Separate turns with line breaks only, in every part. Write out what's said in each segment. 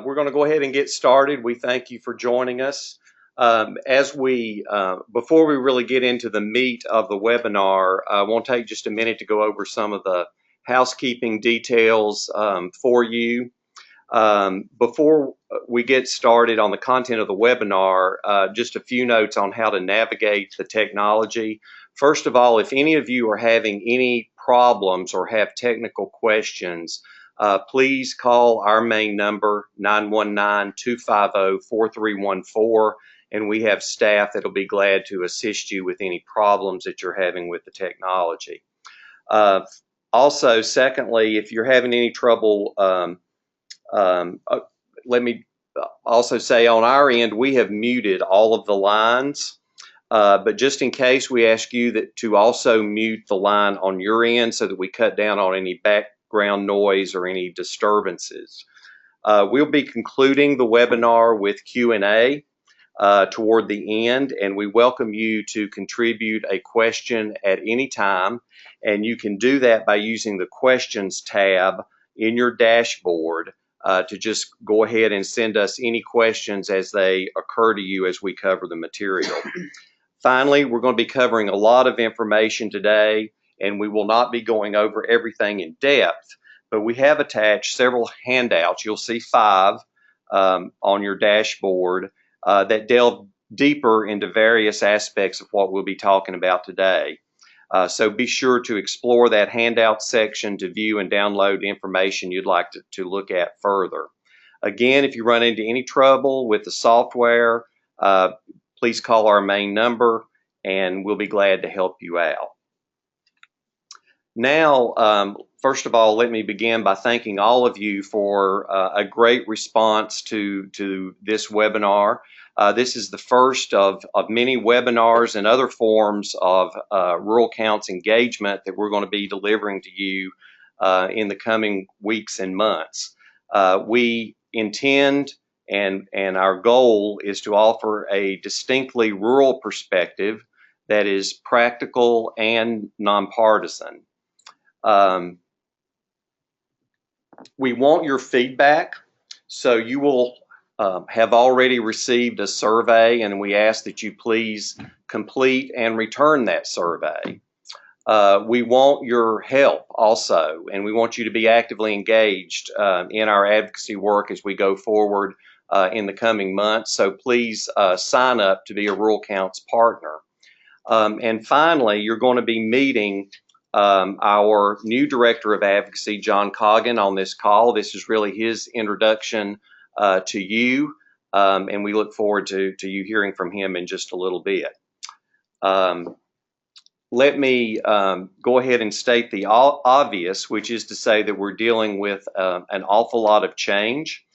we're going to go ahead and get started. We thank you for joining us. Before we really get into the meat of the webinar, I want to take just a minute to go over some of the housekeeping details for you. Before we get started on the content of the webinar, just a few notes on how to navigate the technology. First of all, if any of you are having any problems or have technical questions, please call our main number, 919-250-4314, and we have staff that will be glad to assist you with any problems that you're having with the technology. Also, secondly, if you're having any trouble, let me also say on our end, we have muted all of the lines, but just in case, we ask you to also mute the line on your end so that we cut down on any background noise or any disturbances. We'll be concluding the webinar with Q&A toward the end, and we welcome you to contribute a question at any time, and you can do that by using the questions tab in your dashboard to just go ahead and send us any questions as they occur to you as we cover the material. Finally, we're going to be covering a lot of information today, and we will not be going over everything in depth, but we have attached several handouts. You'll see 5 on your dashboard that delve deeper into various aspects of what we'll be talking about today. So be sure to explore that handout section to view and download information you'd like to look at further. Again, if you run into any trouble with the software, please call our main number and we'll be glad to help you out. Now, first of all, let me begin by thanking all of you for a great response to this webinar. This is the first of many webinars and other forms of Rural Counts engagement that we're going to be delivering to you in the coming weeks and months. We intend and our goal is to offer a distinctly rural perspective that is practical and nonpartisan. We want your feedback, so you will have already received a survey, and we ask that you please complete and return that survey. We want your help also, and we want you to be actively engaged in our advocacy work as we go forward in the coming months. So please sign up to be a Rural Counts partner. And finally, you're going to be meeting our new Director of Advocacy, John Coggin, on this call. This is really his introduction to you, and we look forward to you hearing from him in just a little bit. Let me go ahead and state the obvious, which is to say that we're dealing with an awful lot of change.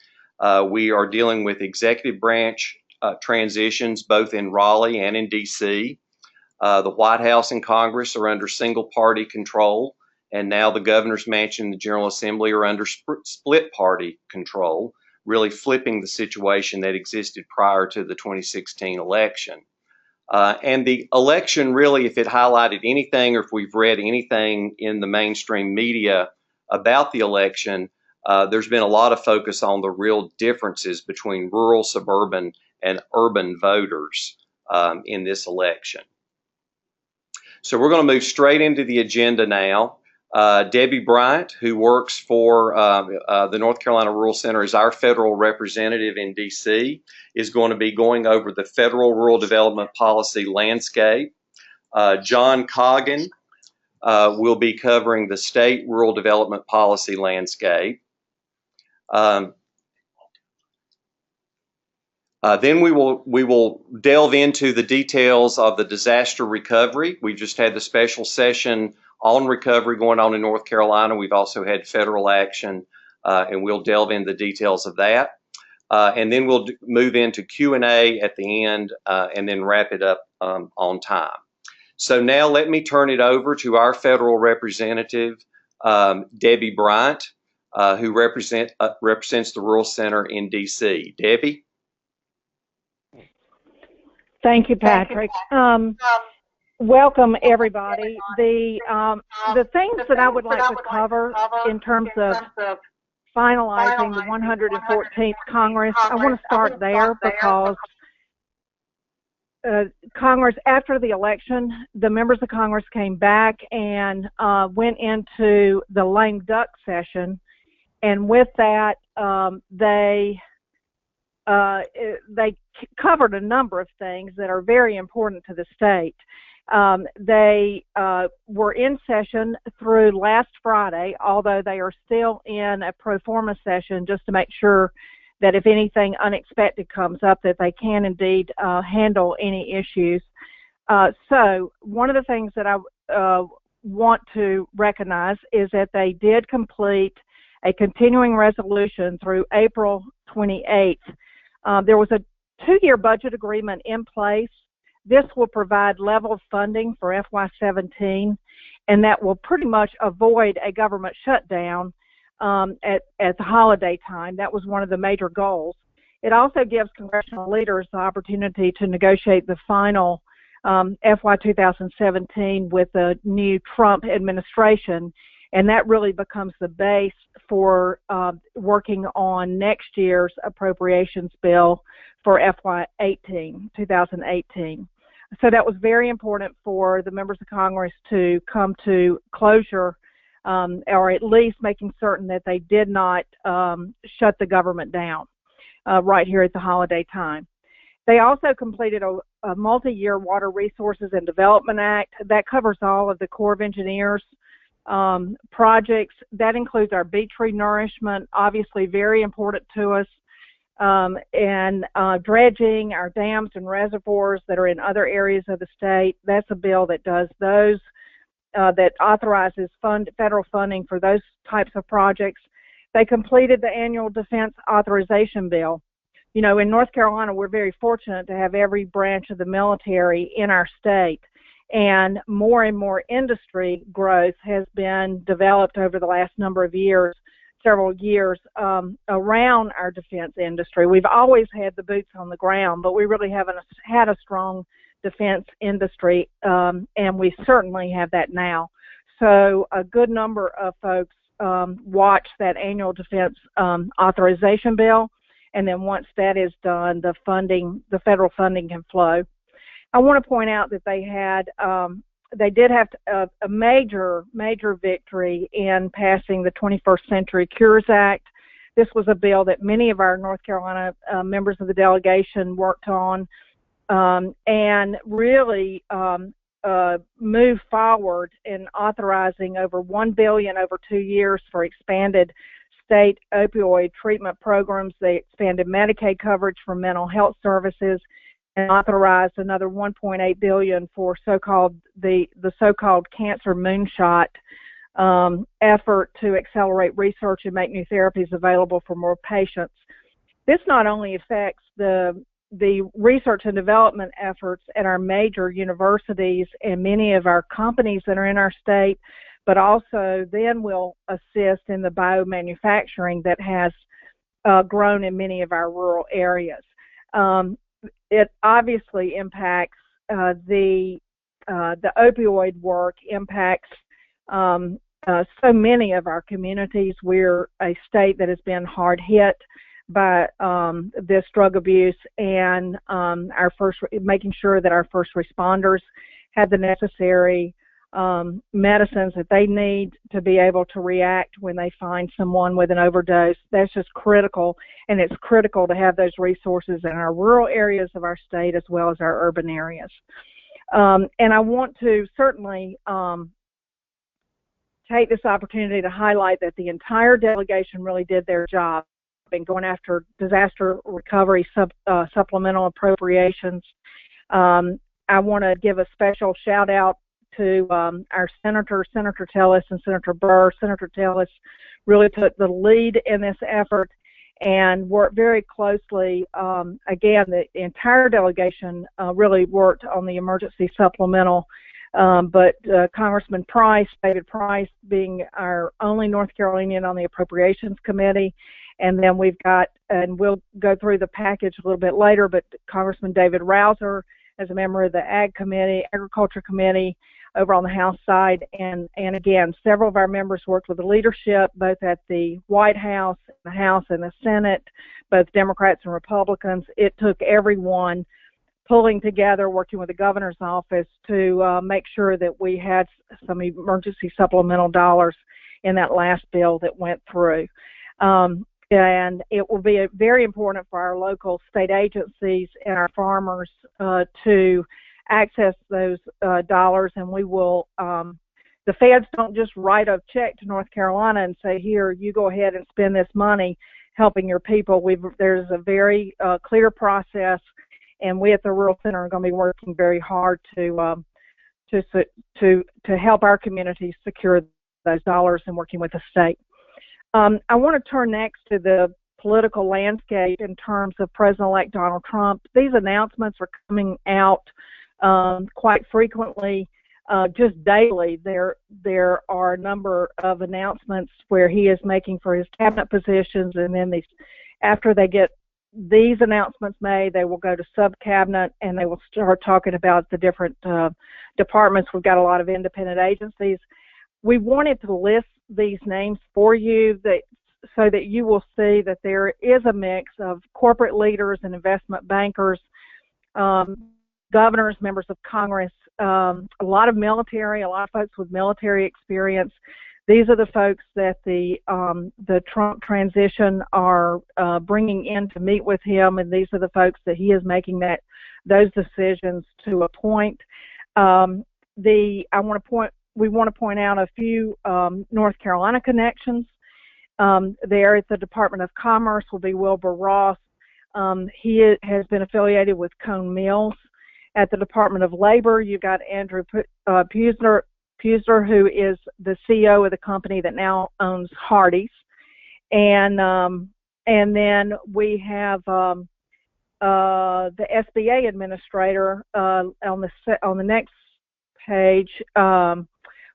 We are dealing with executive branch transitions both in Raleigh and in DC. The White House and Congress are under single party control, and now the Governor's Mansion and the General Assembly are under split party control, really flipping the situation that existed prior to the 2016 election. And the election really, if it highlighted anything or if we've read anything in the mainstream media about the election, there's been a lot of focus on the real differences between rural, suburban, and urban voters in this election. So we're going to move straight into the agenda now. Debbie Bryant, who works for the North Carolina Rural Center as our federal representative in DC, is going to be going over the federal rural development policy landscape. John Coggin will be covering the state rural development policy landscape. Then we will delve into the details of the disaster recovery. We just had the special session on recovery going on in North Carolina. We've also had federal action, and we'll delve into the details of that. And then we'll move into Q&A at the end, and then wrap it up on time. So now let me turn it over to our federal representative, Debbie Bryant, who represents the Rural Center in DC. Debbie?
Thank you, Patrick. Welcome, everybody. The things that I would like to cover in terms of finalizing the 114th Congress. I want to start there because Congress, after the election, the members of Congress came back and went into the lame duck session, and with that, they covered a number of things that are very important to the state. They were in session through last Friday, although they are still in a pro forma session just to make sure that if anything unexpected comes up, that they can indeed handle any issues. So one of the things that I want to recognize is that they did complete a continuing resolution through April 28th. There was a 2-year budget agreement in place. This will provide level funding for FY17, and that will pretty much avoid a government shutdown at the holiday time. That was one of the major goals. It also gives congressional leaders the opportunity to negotiate the final FY 2017 with the new Trump administration, and that really becomes the base for working on next year's appropriations bill for FY 2018. So that was very important for the members of Congress to come to closure, or at least making certain that they did not shut the government down right here at the holiday time. They also completed a multi-year Water Resources and Development Act that covers all of the Corps of Engineers projects. That includes our beach renourishment, obviously very important to us, and dredging, our dams and reservoirs that are in other areas of the state. That's a bill that does those, that authorizes federal funding for those types of projects. They completed the annual defense authorization bill. You know, in North Carolina, we're very fortunate to have every branch of the military in our state, and more industry growth has been developed over the last number of years, several years, around our defense industry. We've always had the boots on the ground, but we really haven't had a strong defense industry, and we certainly have that now. So a good number of folks watch that annual defense authorization bill, and then once that is done, the federal funding can flow. I want to point out that they did have a major victory in passing the 21st Century Cures Act. This was a bill that many of our North Carolina members of the delegation worked on, and really moved forward in authorizing over $1 billion over 2 years for expanded state opioid treatment programs. They expanded Medicaid coverage for mental health services and authorized another $1.8 billion for the so-called cancer moonshot effort to accelerate research and make new therapies available for more patients. This not only affects the research and development efforts at our major universities and many of our companies that are in our state, but also then will assist in the biomanufacturing that has grown in many of our rural areas. It obviously impacts the opioid work, impacts so many of our communities. We're a state that has been hard hit by this drug abuse, and making sure that our first responders have the necessary medicines that they need to be able to react when they find someone with an overdose. That's just critical, and it's critical to have those resources in our rural areas of our state as well as our urban areas. And I want to certainly take this opportunity to highlight that the entire delegation really did their job in going after disaster recovery supplemental appropriations. I want to give a special shout out to our Senator Tillis and Senator Burr. Senator Tillis really took the lead in this effort and worked very closely. Again, the entire delegation really worked on the emergency supplemental, but Congressman Price, David Price, being our only North Carolinian on the Appropriations Committee, and then we've got, and we'll go through the package a little bit later, but Congressman David Rouser as a member of the Agriculture Committee, over on the House side. And again, several of our members worked with the leadership, both at the White House, the House, and the Senate, both Democrats and Republicans. It took everyone pulling together, working with the governor's office to make sure that we had some emergency supplemental dollars in that last bill that went through. And it will be very important for our local state agencies and our farmers to access those dollars. And we will, the feds don't just write a check to North Carolina and say, here, you go ahead and spend this money helping your people. There's a very clear process, and we at the Rural Center are going to be working very hard to help our communities secure those dollars and working with the state. I want to turn next to the political landscape in terms of President-elect Donald Trump. These announcements are coming out quite frequently, just daily. There are a number of announcements where he is making for his cabinet positions, and then after they get these announcements made, they will go to sub-cabinet and they will start talking about the different departments. We've got a lot of independent agencies. We wanted to list these names for you so that you will see that there is a mix of corporate leaders and investment bankers, governors, members of Congress, a lot of military, a lot of folks with military experience. These are the folks that the Trump transition are bringing in to meet with him, and these are the folks that he is making those decisions to appoint. We want to point out a few North Carolina connections. There at the Department of Commerce will be Wilbur Ross. He has been affiliated with Cone Mills. At the Department of Labor, you've got Andrew Pusner, who is the CEO of the company that now owns Hardee's. And then we have the SBA administrator on the next page.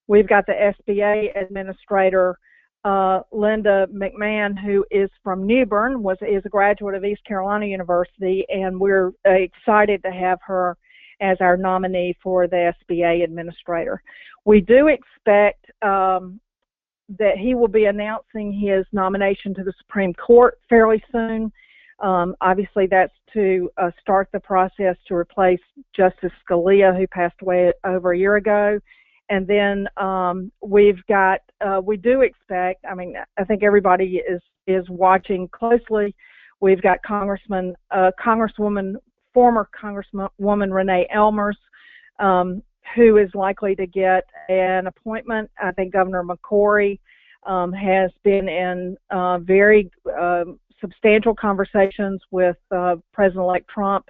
We've got the SBA administrator, Linda McMahon, who is from New Bern, is a graduate of East Carolina University, and we're excited to have her as our nominee for the SBA administrator. We do expect that he will be announcing his nomination to the Supreme Court fairly soon. Obviously, that's to start the process to replace Justice Scalia, who passed away over a year ago. And then we do expect, I think everybody is watching closely. We've got former Congresswoman Renee Elmers, who is likely to get an appointment. I think Governor McCrory has been in very substantial conversations with President-elect Trump.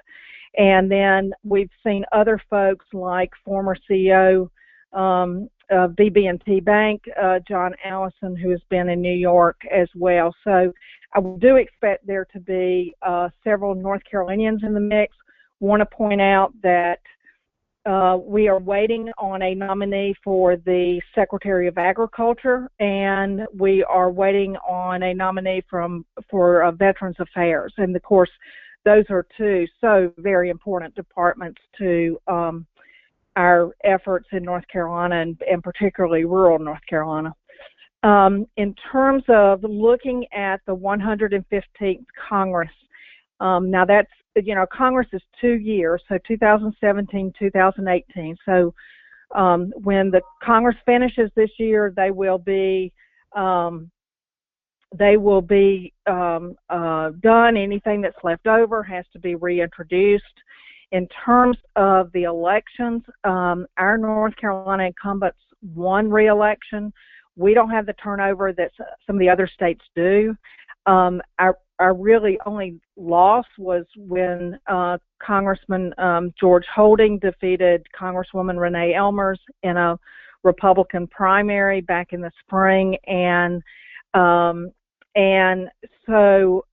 And then we've seen other folks like former CEO of BB&T Bank, John Allison, who has been in New York as well. So I do expect there to be several North Carolinians in the mix. Want to point out that we are waiting on a nominee for the Secretary of Agriculture, and we are waiting on a nominee for Veterans Affairs. And of course, those are two so very important departments to our efforts in North Carolina, and particularly rural North Carolina. In terms of looking at the 115th Congress, now that's, Congress is 2 years, so 2017, 2018. So when the Congress finishes this year, they will be done. Anything that's left over has to be reintroduced. In terms of the elections, our North Carolina incumbents won re-election. We don't have the turnover that some of the other states do. Our really only loss was when Congressman George Holding defeated Congresswoman Renee Elmers in a Republican primary back in the spring, and so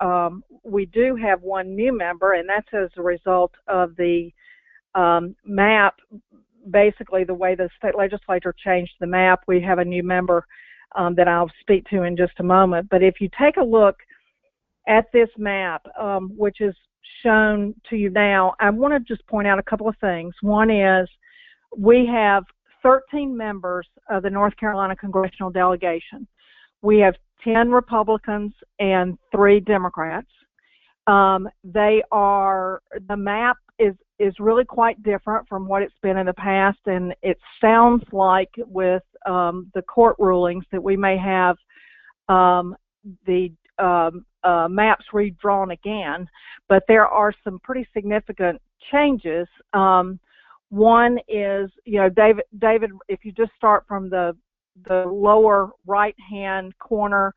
we do have one new member, and that's as a result of the map. Basically, the way the state legislature changed the map, we have a new member that I'll speak to in just a moment. But if you take a look at this map, which is shown to you now, I want to just point out a couple of things. One is we have 13 members of the North Carolina Congressional Delegation. We have 10 Republicans and 3 Democrats. The map is really quite different from what it's been in the past, and it sounds like with the court rulings that we may have the maps redrawn again, but there are some pretty significant changes. One is, David, if you just start from the lower right-hand corner,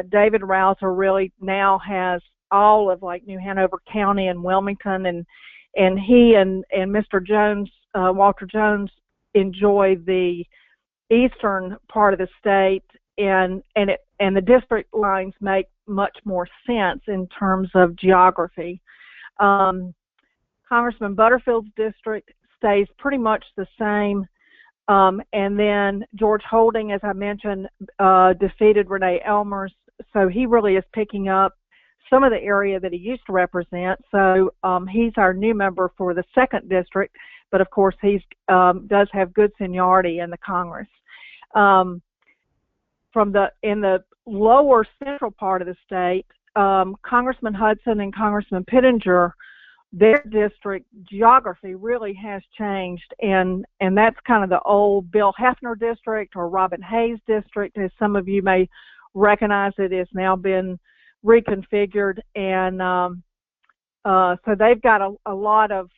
David Rouser really now has all of like New Hanover County and Wilmington, and he and Mr. Jones, Walter Jones, enjoy the eastern part of the state, and the district lines make much more sense in terms of geography. Congressman Butterfield's district stays pretty much the same, and then George Holding, as I mentioned, defeated Renee Elmer's, so he really is picking up some of the area that he used to represent. So he's our new member for the 2nd district, but of course he does have good seniority in the Congress. In the lower central part of the state, Congressman Hudson and Congressman Pittenger, their district geography really has changed, and that's kind of the old Bill Hefner district or Robin Hayes district, as some of you may recognize. It has now been reconfigured, and so they've got a lot of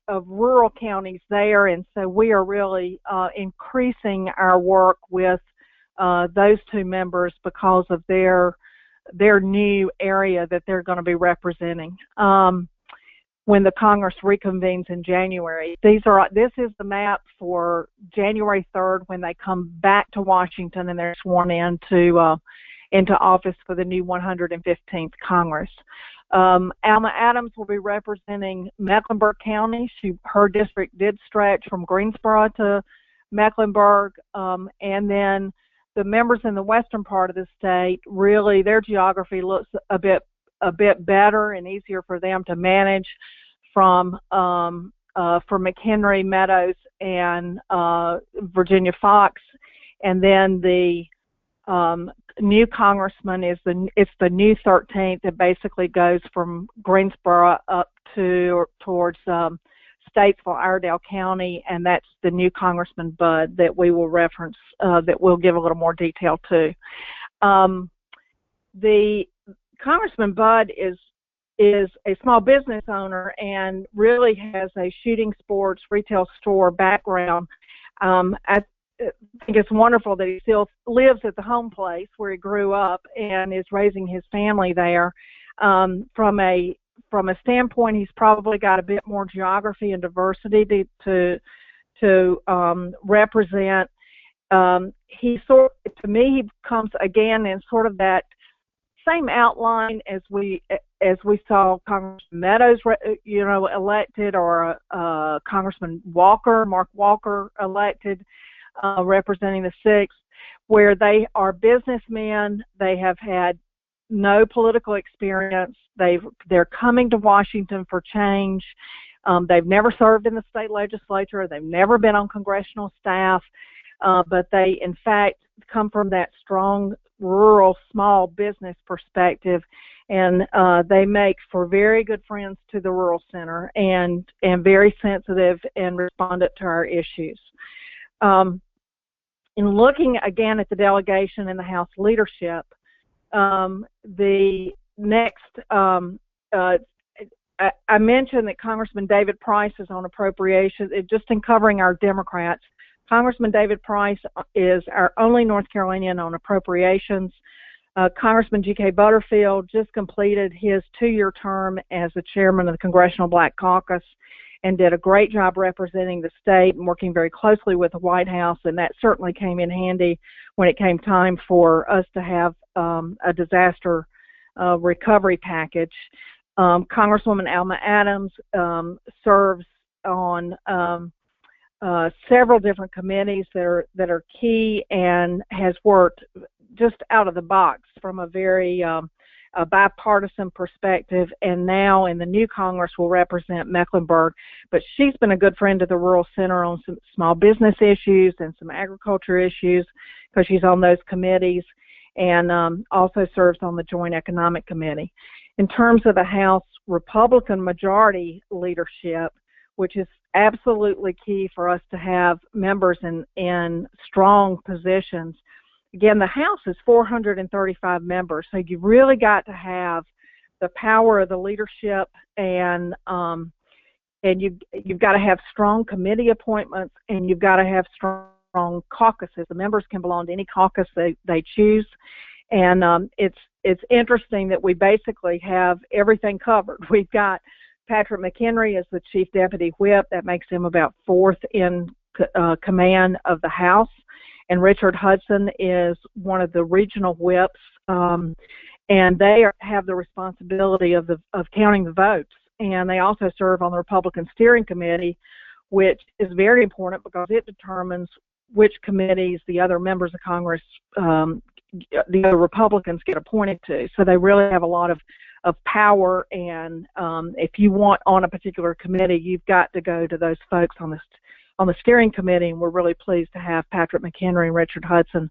rural counties there, and so we are really increasing our work with those 2 members because of their new area that they're going to be representing when the Congress reconvenes in January. This is the map for January 3rd when they come back to Washington and they're sworn into office for the new 115th Congress. Alma Adams will be representing Mecklenburg County. Her district did stretch from Greensboro to Mecklenburg, and then the members in the western part of the state, really their geography looks a bit better and easier for them to manage for McHenry, Meadows, and Virginia Fox. And then the new congressman it's the new 13th that basically goes from Greensboro up towards Statesville, Iredell County, and that's the new Congressman Budd that we will reference, that we'll give a little more detail to. The Congressman Budd is a small business owner and really has a shooting sports retail store background. I think it's wonderful that he still lives at the home place where he grew up and is raising his family there. From a standpoint, he's probably got a bit more geography and diversity to represent. To me, he comes again in sort of that same outline as we saw Congressman Meadows, elected, or Congressman Mark Walker, elected, representing the 6th, where they are businessmen. They have had no political experience. They're coming to Washington for change. They've never served in the state legislature. They've never been on congressional staff, but they, in fact, come from that strong rural small business perspective, and they make for very good friends to the rural center and very sensitive and respondent to our issues. In looking again at the delegation and the House leadership, the next, I mentioned that Congressman David Price is on appropriations. Just in covering our Democrats, Congressman David Price is our only North Carolinian on appropriations. Congressman G.K. Butterfield just completed his 2-year term as the chairman of the Congressional Black Caucus and did a great job representing the state and working very closely with the White House, and that certainly came in handy when it came time for us to have a disaster recovery package. Congresswoman Alma Adams serves on several different committees that are key and has worked just out of the box from a very a bipartisan perspective, and now in the new Congress will represent Mecklenburg. But she's been a good friend to the Rural Center on some small business issues and some agriculture issues because she's on those committees, and also serves on the Joint Economic Committee. In terms of the House Republican majority leadership, which is absolutely key for us to have members in strong positions. Again, the House is 435 members, so you've really got to have the power of the leadership, and you've got to have strong committee appointments, and you've got to have strong caucuses. The members can belong to any caucus they choose, and it's interesting that we basically have everything covered. We've got Patrick McHenry as the Chief Deputy Whip. That makes him about fourth in command of the House. And Richard Hudson is one of the regional whips, and they have the responsibility of counting the votes. And they also serve on the Republican Steering Committee, which is very important because it determines which committees the other members of Congress, the other Republicans, get appointed to. So they really have a lot of power, and if you want on a particular committee, you've got to go to those folks on the steering committee, and we're really pleased to have Patrick McHenry and Richard Hudson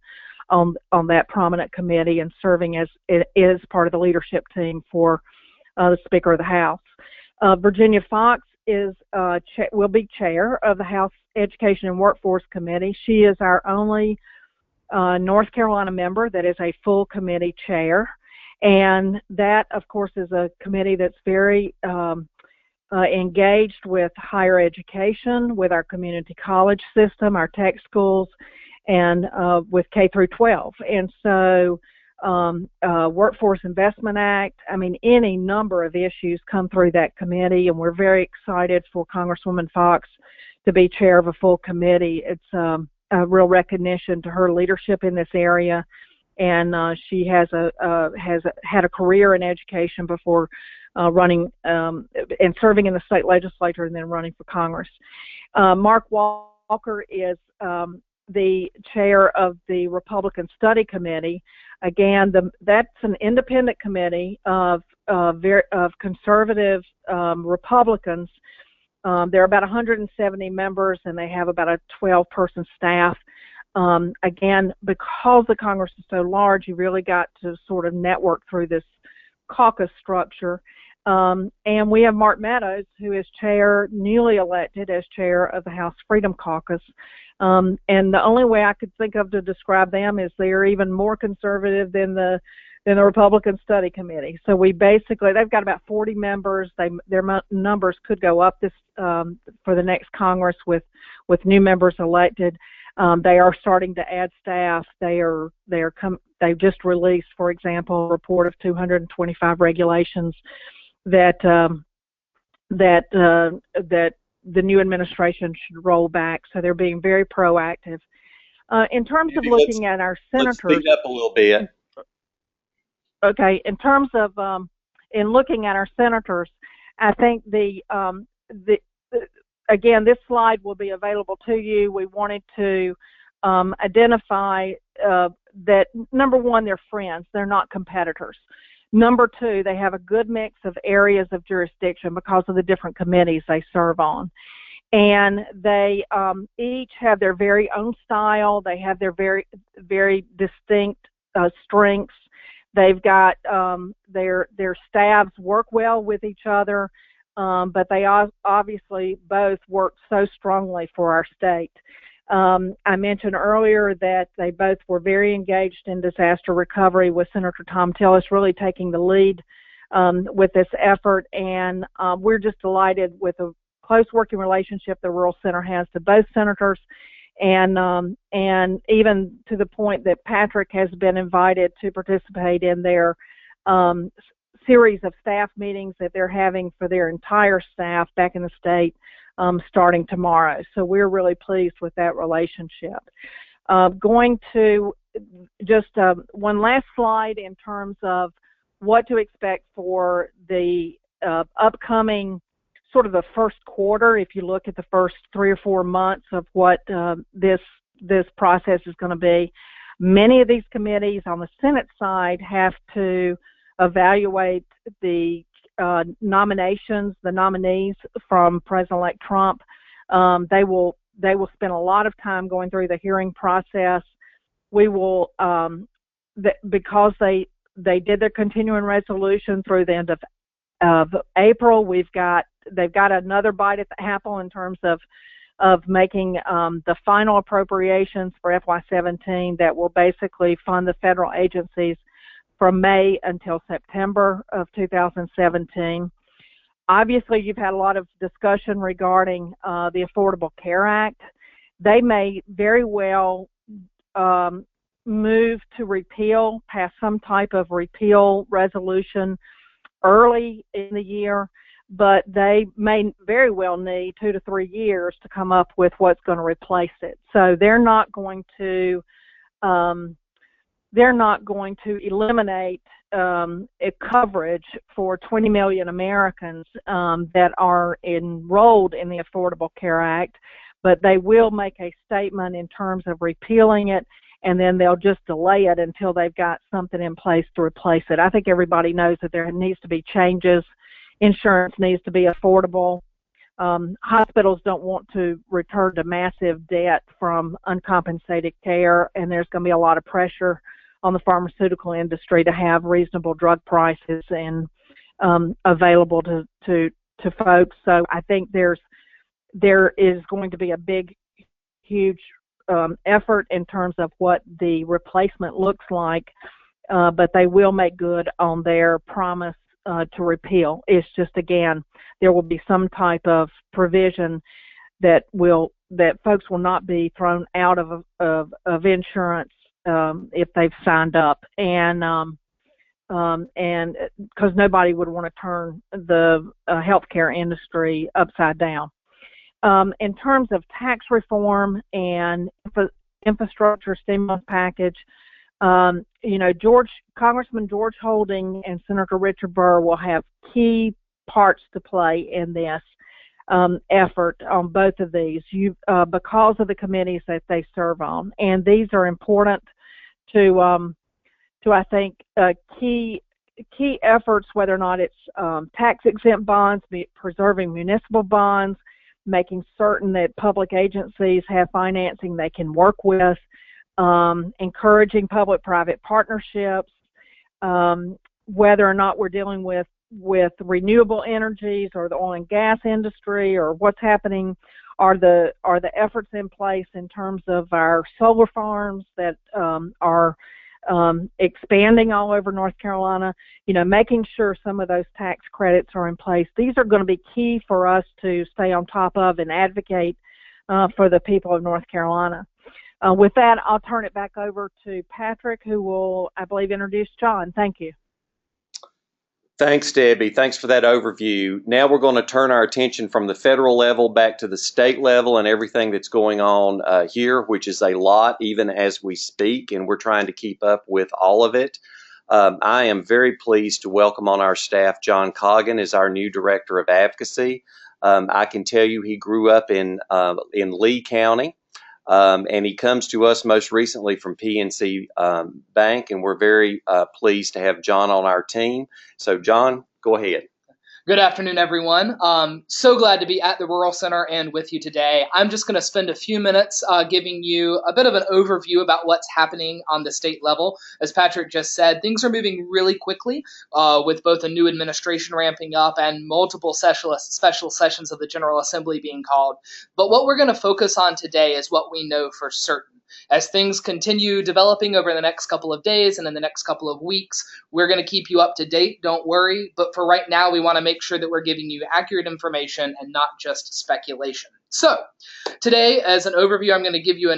on that prominent committee and serving as part of the leadership team for the Speaker of the House. Virginia Fox will be chair of the House Education and Workforce Committee. She is our only North Carolina member that is a full committee chair. And that, of course, is a committee that's very engaged with higher education, with our community college system, our tech schools, and with K through 12. And so Workforce Investment Act, I mean, any number of issues come through that committee, and we're very excited for Congresswoman Fox to be chair of a full committee. It's a real recognition to her leadership in this area. And she has had a career in education before running and serving in the state legislature and then running for Congress. Mark Walker is the chair of the Republican Study Committee. Again, that's an independent committee of conservative Republicans. There are about 170 members, and they have about a 12-person staff. Again, because the Congress is so large, you really got to sort of network through this caucus structure. And we have Mark Meadows, who is newly elected as chair of the House Freedom Caucus. And the only way I could think of to describe them is they're even more conservative than the Republican Study Committee. So they've got about 40 members. Their numbers could go up for the next Congress with new members elected. They are starting to add staff. They've just released, for example, a report of 225 regulations that the new administration should roll back. So they're being very proactive. In terms of looking at our senators,
let's speak up a little bit.
Okay, in terms of in looking at our senators, I think again, this slide will be available to you. We wanted to identify that, number one, they're friends. They're not competitors. Number two, they have a good mix of areas of jurisdiction because of the different committees they serve on. And they each have their very own style. They have their very, very distinct strengths. They've got their staffs work well with each other. But they obviously both work so strongly for our state. I mentioned earlier that they both were very engaged in disaster recovery, with Senator Tom Tillis really taking the lead with this effort. And we're just delighted with the close working relationship the Rural Center has to both senators, and even to the point that Patrick has been invited to participate in their series of staff meetings that they're having for their entire staff back in the state starting tomorrow. So we're really pleased with that relationship. Going to just one last slide in terms of what to expect for the upcoming sort of the first quarter. If you look at the first 3 or 4 months of what this process is going to be, many of these committees on the Senate side have to evaluate the nominations, the nominees from President-elect Trump. They will spend a lot of time going through the hearing process. We will, because they did their continuing resolution through the end of April. They've got another bite at the apple in terms of making the final appropriations for FY17 that will basically fund the federal agencies from May until September of 2017. Obviously, you've had a lot of discussion regarding the Affordable Care Act. They may very well move to repeal, pass some type of repeal resolution early in the year, but they may very well need 2 to 3 years to come up with what's going to replace it. So they're not going to eliminate a coverage for 20 million Americans that are enrolled in the Affordable Care Act, but they will make a statement in terms of repealing it, and then they'll just delay it until they've got something in place to replace it. I think everybody knows that there needs to be changes. Insurance needs to be affordable. Hospitals don't want to return to massive debt from uncompensated care, and there's going to be a lot of pressure on the pharmaceutical industry to have reasonable drug prices and available to folks. So I think there is going to be a big, huge effort in terms of what the replacement looks like, but they will make good on their promise to repeal. It's just, again, there will be some type of provision that folks will not be thrown out of insurance if they've signed up, and because nobody would want to turn the healthcare industry upside down. In terms of tax reform and infrastructure stimulus package, Congressman George Holding and Senator Richard Burr will have key parts to play in this effort on both of these, because of the committees that they serve on, and these are important to I think key efforts, whether or not it's tax exempt bonds, preserving municipal bonds, making certain that public agencies have financing they can work with, encouraging public-private partnerships, whether or not we're dealing with renewable energies or the oil and gas industry, or what's happening, are the efforts in place in terms of our solar farms that are expanding all over North Carolina, making sure some of those tax credits are in place. These are going to be key for us to stay on top of and advocate for the people of North Carolina. With that, I'll turn it back over to Patrick, who will, I believe, introduce John. Thank you.
Thanks, Debbie. Thanks for that overview. Now we're going to turn our attention from the federal level back to the state level and everything that's going on here, which is a lot even as we speak, and we're trying to keep up with all of it. I am very pleased to welcome on our staff John Coggin as our new Director of Advocacy. I can tell you he grew up in Lee County. And he comes to us most recently from PNC Bank, and we're very pleased to have John on our team. So, John, go ahead.
Good afternoon, everyone. So glad to be at the Rural Center and with you today. I'm just going to spend a few minutes giving you a bit of an overview about what's happening on the state level. As Patrick just said, things are moving really quickly with both a new administration ramping up and multiple special sessions of the General Assembly being called. But what we're going to focus on today is what we know for certain. As things continue developing over the next couple of days and in the next couple of weeks, we're going to keep you up to date, don't worry. But for right now, we want to make sure that we're giving you accurate information and not just speculation. So today, as an overview, I'm going to give you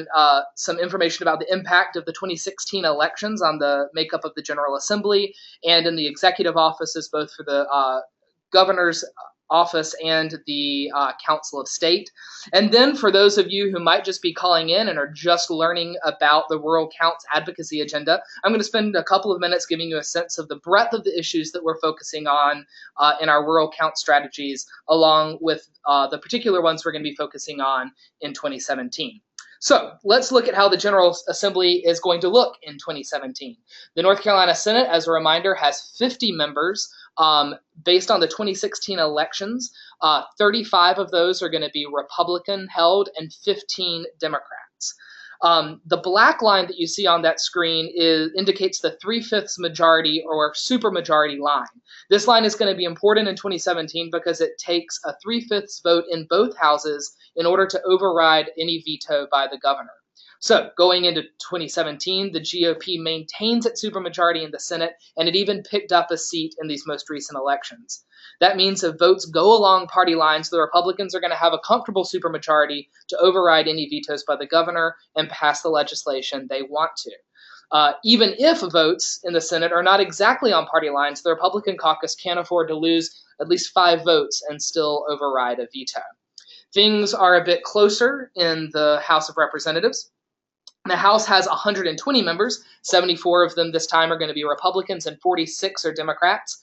some information about the impact of the 2016 elections on the makeup of the General Assembly and in the executive offices, both for the governor's office and the Council of State. And then for those of you who might just be calling in and are just learning about the Rural Counts advocacy agenda, I'm going to spend a couple of minutes giving you a sense of the breadth of the issues that we're focusing on in our Rural Count strategies, along with the particular ones we're going to be focusing on in 2017. So let's look at how the General Assembly is going to look in 2017. The North Carolina Senate, as a reminder, has 50 members. Based on the 2016 elections, 35 of those are going to be Republican held and 15 Democrats. The black line that you see on that screen indicates the 3/5 majority or supermajority line. This line is going to be important in 2017 because it takes a 3/5 vote in both houses in order to override any veto by the governor. So going into 2017, the GOP maintains its supermajority in the Senate, and it even picked up a seat in these most recent elections. That means if votes go along party lines, the Republicans are going to have a comfortable supermajority to override any vetoes by the governor and pass the legislation they want to. Even if votes in the Senate are not exactly on party lines, the Republican caucus can't afford to lose at least 5 votes and still override a veto. Things are a bit closer in the House of Representatives. The House has 120 members. 74 of them this time are going to be Republicans and 46 are Democrats.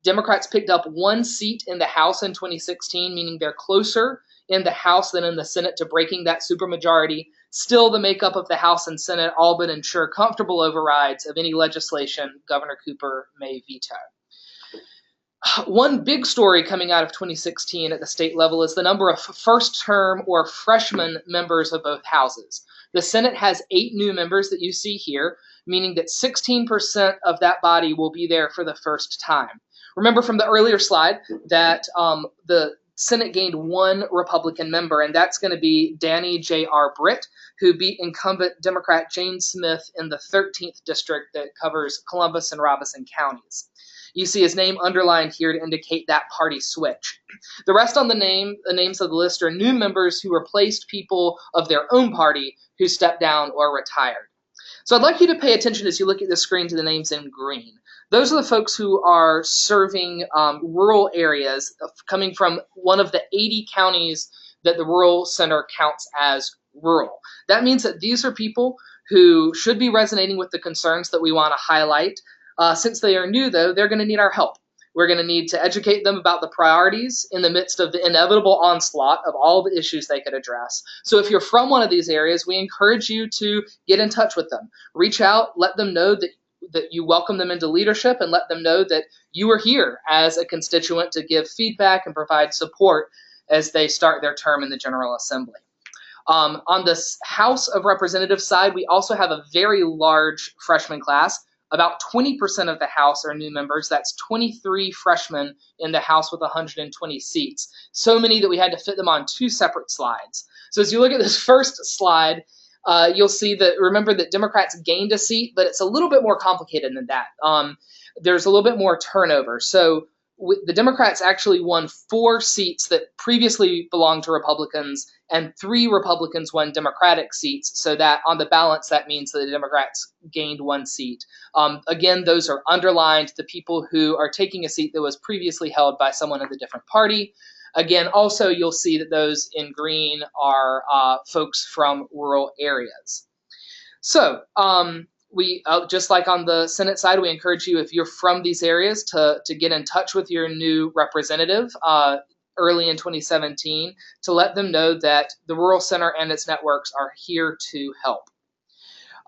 Democrats picked up 1 seat in the House in 2016, meaning they're closer in the House than in the Senate to breaking that supermajority. Still, the makeup of the House and Senate all but ensure comfortable overrides of any legislation Governor Cooper may veto. One big story coming out of 2016 at the state level is the number of first-term or freshman members of both houses. The Senate has 8 new members that you see here, meaning that 16% of that body will be there for the first time. Remember from the earlier slide that the Senate gained 1 Republican member, and that's going to be Danny J.R. Britt, who beat incumbent Democrat Jane Smith in the 13th district that covers Columbus and Robeson counties. You see his name underlined here to indicate that party switch. The rest on the names of the list are new members who replaced people of their own party who stepped down or retired. So I'd like you to pay attention as you look at the screen to the names in green. Those are the folks who are serving rural areas, coming from one of the 80 counties that the Rural Center counts as rural. That means that these are people who should be resonating with the concerns that we want to highlight. Since they are new, though, they're going to need our help. We're going to need to educate them about the priorities in the midst of the inevitable onslaught of all the issues they could address. So if you're from one of these areas, we encourage you to get in touch with them. Reach out, let them know that you welcome them into leadership, and let them know that you are here as a constituent to give feedback and provide support as they start their term in the General Assembly. On this House of Representatives side, we also have a very large freshman class. About 20% of the House are new members. That's 23 freshmen in the House with 120 seats. So many that we had to fit them on 2 separate slides. So as you look at this first slide, you'll see that, remember that Democrats gained a seat, but it's a little bit more complicated than that. There's a little bit more turnover. So the Democrats actually won 4 seats that previously belonged to Republicans, and 3 Republicans won Democratic seats. So that on the balance, that means that the Democrats gained 1 seat. Again, those are underlined, the people who are taking a seat that was previously held by someone in a different party. Again, also, you'll see that those in green are folks from rural areas. So, we just like on the Senate side, we encourage you, if you're from these areas, to get in touch with your new representative early in 2017 to let them know that the Rural Center and its networks are here to help.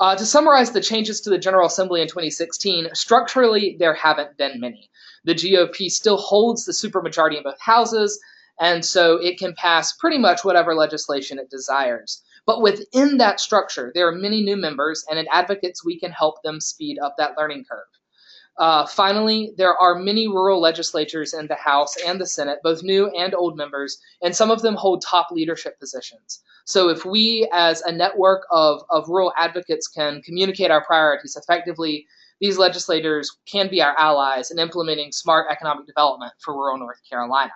To summarize the changes to the General Assembly in 2016, structurally, there haven't been many. The GOP still holds the supermajority in both houses, and so it can pass pretty much whatever legislation it desires. But within that structure, there are many new members, and as advocates, we can help them speed up that learning curve. Finally, there are many rural legislatures in the House and the Senate, both new and old members, and some of them hold top leadership positions. So if we, as a network of rural advocates, can communicate our priorities effectively, these legislators can be our allies in implementing smart economic development for rural North Carolina.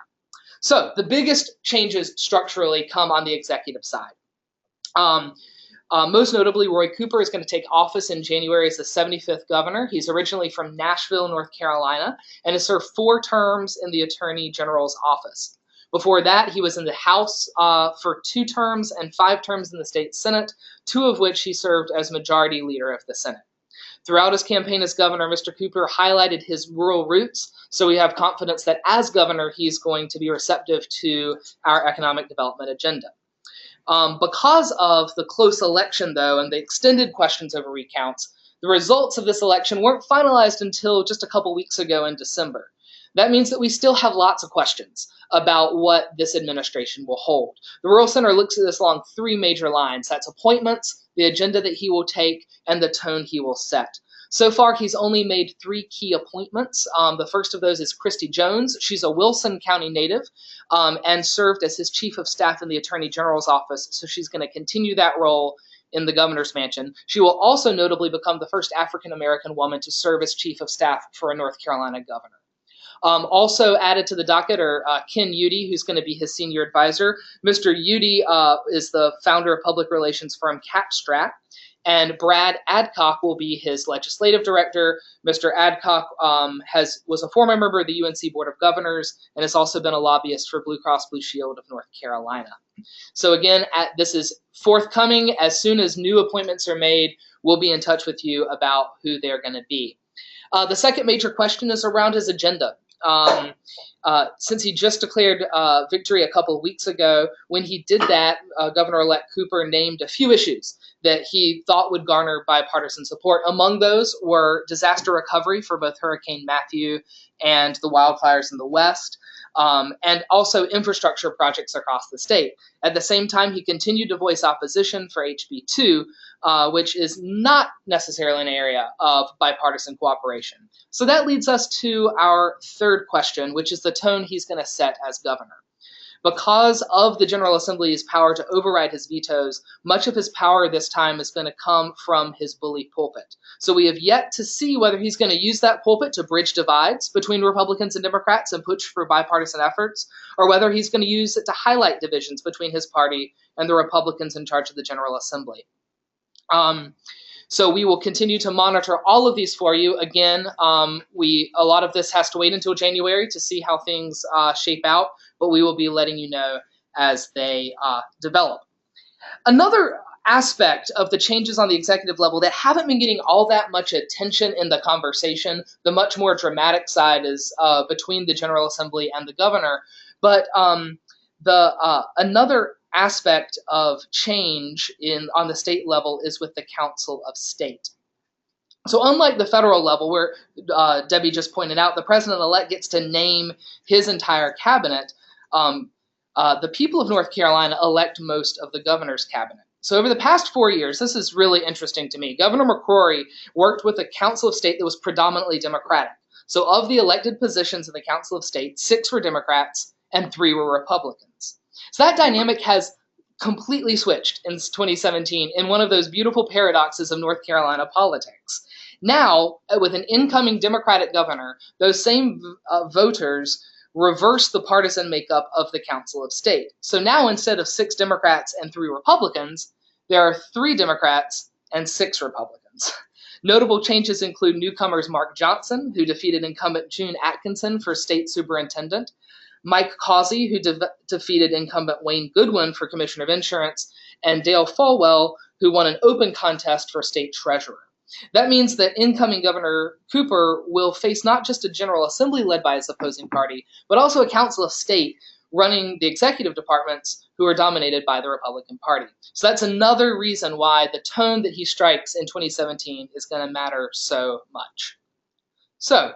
So the biggest changes structurally come on the executive side. Most notably, Roy Cooper is going to take office in January as the 75th governor. He's originally from Nashville, North Carolina, and has served 4 terms in the Attorney General's office. Before that, he was in the House for 2 terms and 5 terms in the state Senate, 2 of which he served as Majority Leader of the Senate. Throughout his campaign as governor, Mr. Cooper highlighted his rural roots, so we have confidence that as governor, he's going to be receptive to our economic development agenda. Because of the close election, though, and the extended questions over recounts, the results of this election weren't finalized until just a couple weeks ago in December. That means that we still have lots of questions about what this administration will hold. The Rural Center looks at this along three major lines. That's appointments, the agenda that he will take, and the tone he will set. So far, he's only made three key appointments. The first of those is Christy Jones. She's a Wilson County native and served as his chief of staff in the Attorney General's office, so she's going to continue that role in the governor's mansion. She will also notably become the first African-American woman to serve as chief of staff for a North Carolina governor. Also added to the docket are Ken Udy, who's going to be his senior advisor. Mr. Udy is the founder of public relations firm Capstrat, and Brad Adcock will be his legislative director. Mr. Adcock was a former member of the UNC Board of Governors and has also been a lobbyist for Blue Cross Blue Shield of North Carolina. So again, this is forthcoming. As soon as new appointments are made, we'll be in touch with you about who they're going to be. The second major question is around his agenda. Since he just declared victory a couple of weeks ago, when he did that, Governor-elect Cooper named a few issues that he thought would garner bipartisan support. Among those were disaster recovery for both Hurricane Matthew and the wildfires in the West, and also infrastructure projects across the state. At the same time, he continued to voice opposition for HB 2, which is not necessarily an area of bipartisan cooperation. So that leads us to our third question, which is the tone he's going to set as governor. Because of the General Assembly's power to override his vetoes, much of his power this time is going to come from his bully pulpit. So we have yet to see whether he's going to use that pulpit to bridge divides between Republicans and Democrats and push for bipartisan efforts, or whether he's going to use it to highlight divisions between his party and the Republicans in charge of the General Assembly. So we will continue to monitor all of these for you. Again, a lot of this has to wait until January to see how things shape out, but we will be letting you know as they develop. Another aspect of the changes on the executive level that haven't been getting all that much attention in the conversation, the much more dramatic side is between the General Assembly and the governor, but another aspect of change on the state level is with the Council of State. So unlike the federal level, where Debbie just pointed out, the president-elect gets to name his entire cabinet, the people of North Carolina elect most of the governor's cabinet. So over the past 4 years, this is really interesting to me. Governor McCrory worked with a Council of State that was predominantly Democratic. So of the elected positions in the Council of State, 6 were Democrats and 3 were Republicans. So that dynamic has completely switched in 2017 in one of those beautiful paradoxes of North Carolina politics. Now, with an incoming Democratic governor, those same voters reverse the partisan makeup of the Council of State. So now instead of 6 Democrats and 3 Republicans, there are 3 Democrats and 6 Republicans. Notable changes include newcomers Mark Johnson, who defeated incumbent June Atkinson for state superintendent, Mike Causey, who defeated incumbent Wayne Goodwin for Commissioner of Insurance, and Dale Falwell, who won an open contest for state treasurer. That means that incoming Governor Cooper will face not just a General Assembly led by his opposing party, but also a Council of State running the executive departments who are dominated by the Republican Party. So that's another reason why the tone that he strikes in 2017 is going to matter so much. So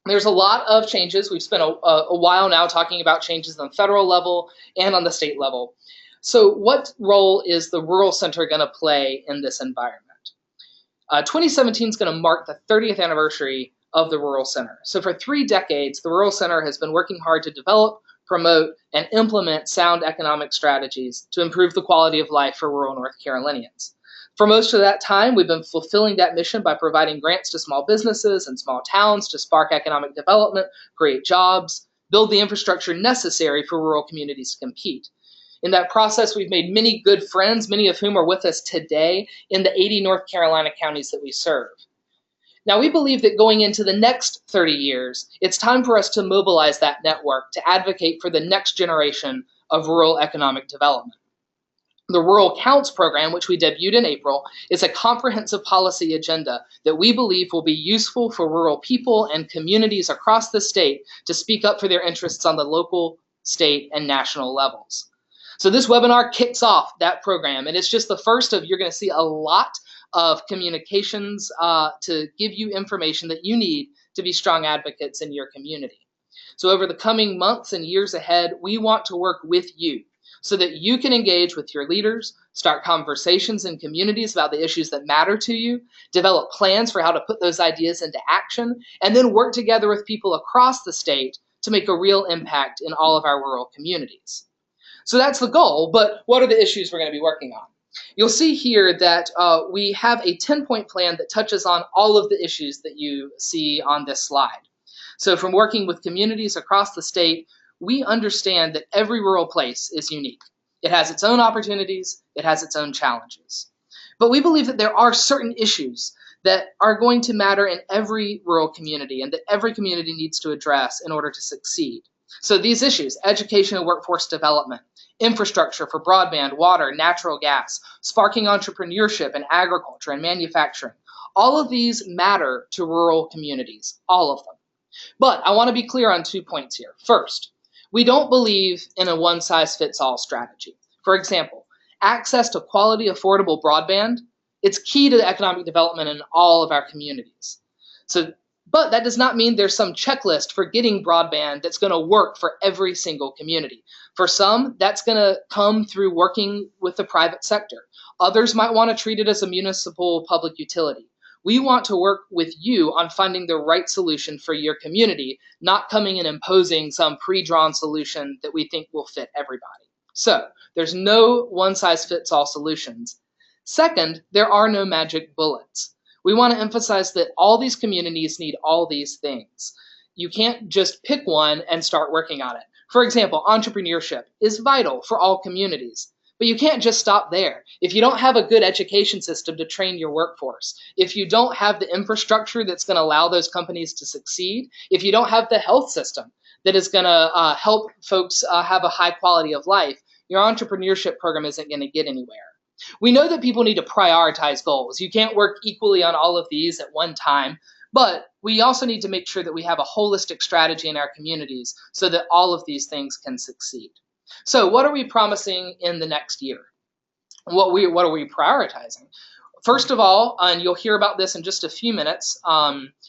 there's a lot of changes. We've spent a while now talking about changes on the federal level and on the state level. So what role is the Rural Center going to play in this environment? 2017 is going to mark the 30th anniversary of the Rural Center. So for 3 decades, the Rural Center has been working hard to develop, promote, and implement sound economic strategies to improve the quality of life for rural North Carolinians. For most of that time, we've been fulfilling that mission by providing grants to small businesses and small towns to spark economic development, create jobs, build the infrastructure necessary for rural communities to compete. In that process, we've made many good friends, many of whom are with us today in the 80 North Carolina counties that we serve. Now, we believe that going into the next 30 years, it's time for us to mobilize that network to advocate for the next generation of rural economic development. The Rural Counts program, which we debuted in April, is a comprehensive policy agenda that we believe will be useful for rural people and communities across the state to speak up for their interests on the local, state, and national levels. So this webinar kicks off that program, and it's just the first of, you're going to see a lot of communications to give you information that you need to be strong advocates in your community. So over the coming months and years ahead, we want to work with you so that you can engage with your leaders, start conversations in communities about the issues that matter to you, develop plans for how to put those ideas into action, and then work together with people across the state to make a real impact in all of our rural communities. So that's the goal, but what are the issues we're going to be working on? You'll see here that we have a 10-point plan that touches on all of the issues that you see on this slide. So from working with communities across the state, we understand that every rural place is unique. It has its own opportunities, it has its own challenges. But we believe that there are certain issues that are going to matter in every rural community and that every community needs to address in order to succeed. So these issues, education and workforce development, infrastructure for broadband, water, natural gas, sparking entrepreneurship and agriculture and manufacturing, all of these matter to rural communities, all of them. But I want to be clear on 2 points here. First, we don't believe in a one-size-fits-all strategy. For example, access to quality, affordable broadband, it's key to the economic development in all of our communities. But that does not mean there's some checklist for getting broadband that's going to work for every single community. For some, that's going to come through working with the private sector. Others might want to treat it as a municipal public utility. We want to work with you on finding the right solution for your community, not coming and imposing some pre-drawn solution that we think will fit everybody. So there's no one-size-fits-all solutions. Second, there are no magic bullets. We want to emphasize that all these communities need all these things. You can't just pick one and start working on it. For example, entrepreneurship is vital for all communities. But you can't just stop there. If you don't have a good education system to train your workforce, if you don't have the infrastructure that's going to allow those companies to succeed, if you don't have the health system that is going to help folks have a high quality of life, your entrepreneurship program isn't going to get anywhere. We know that people need to prioritize goals. You can't work equally on all of these at one time, but we also need to make sure that we have a holistic strategy in our communities so that all of these things can succeed. So what are we promising in the next year? What are we prioritizing? First of all, and you'll hear about this in just a few minutes,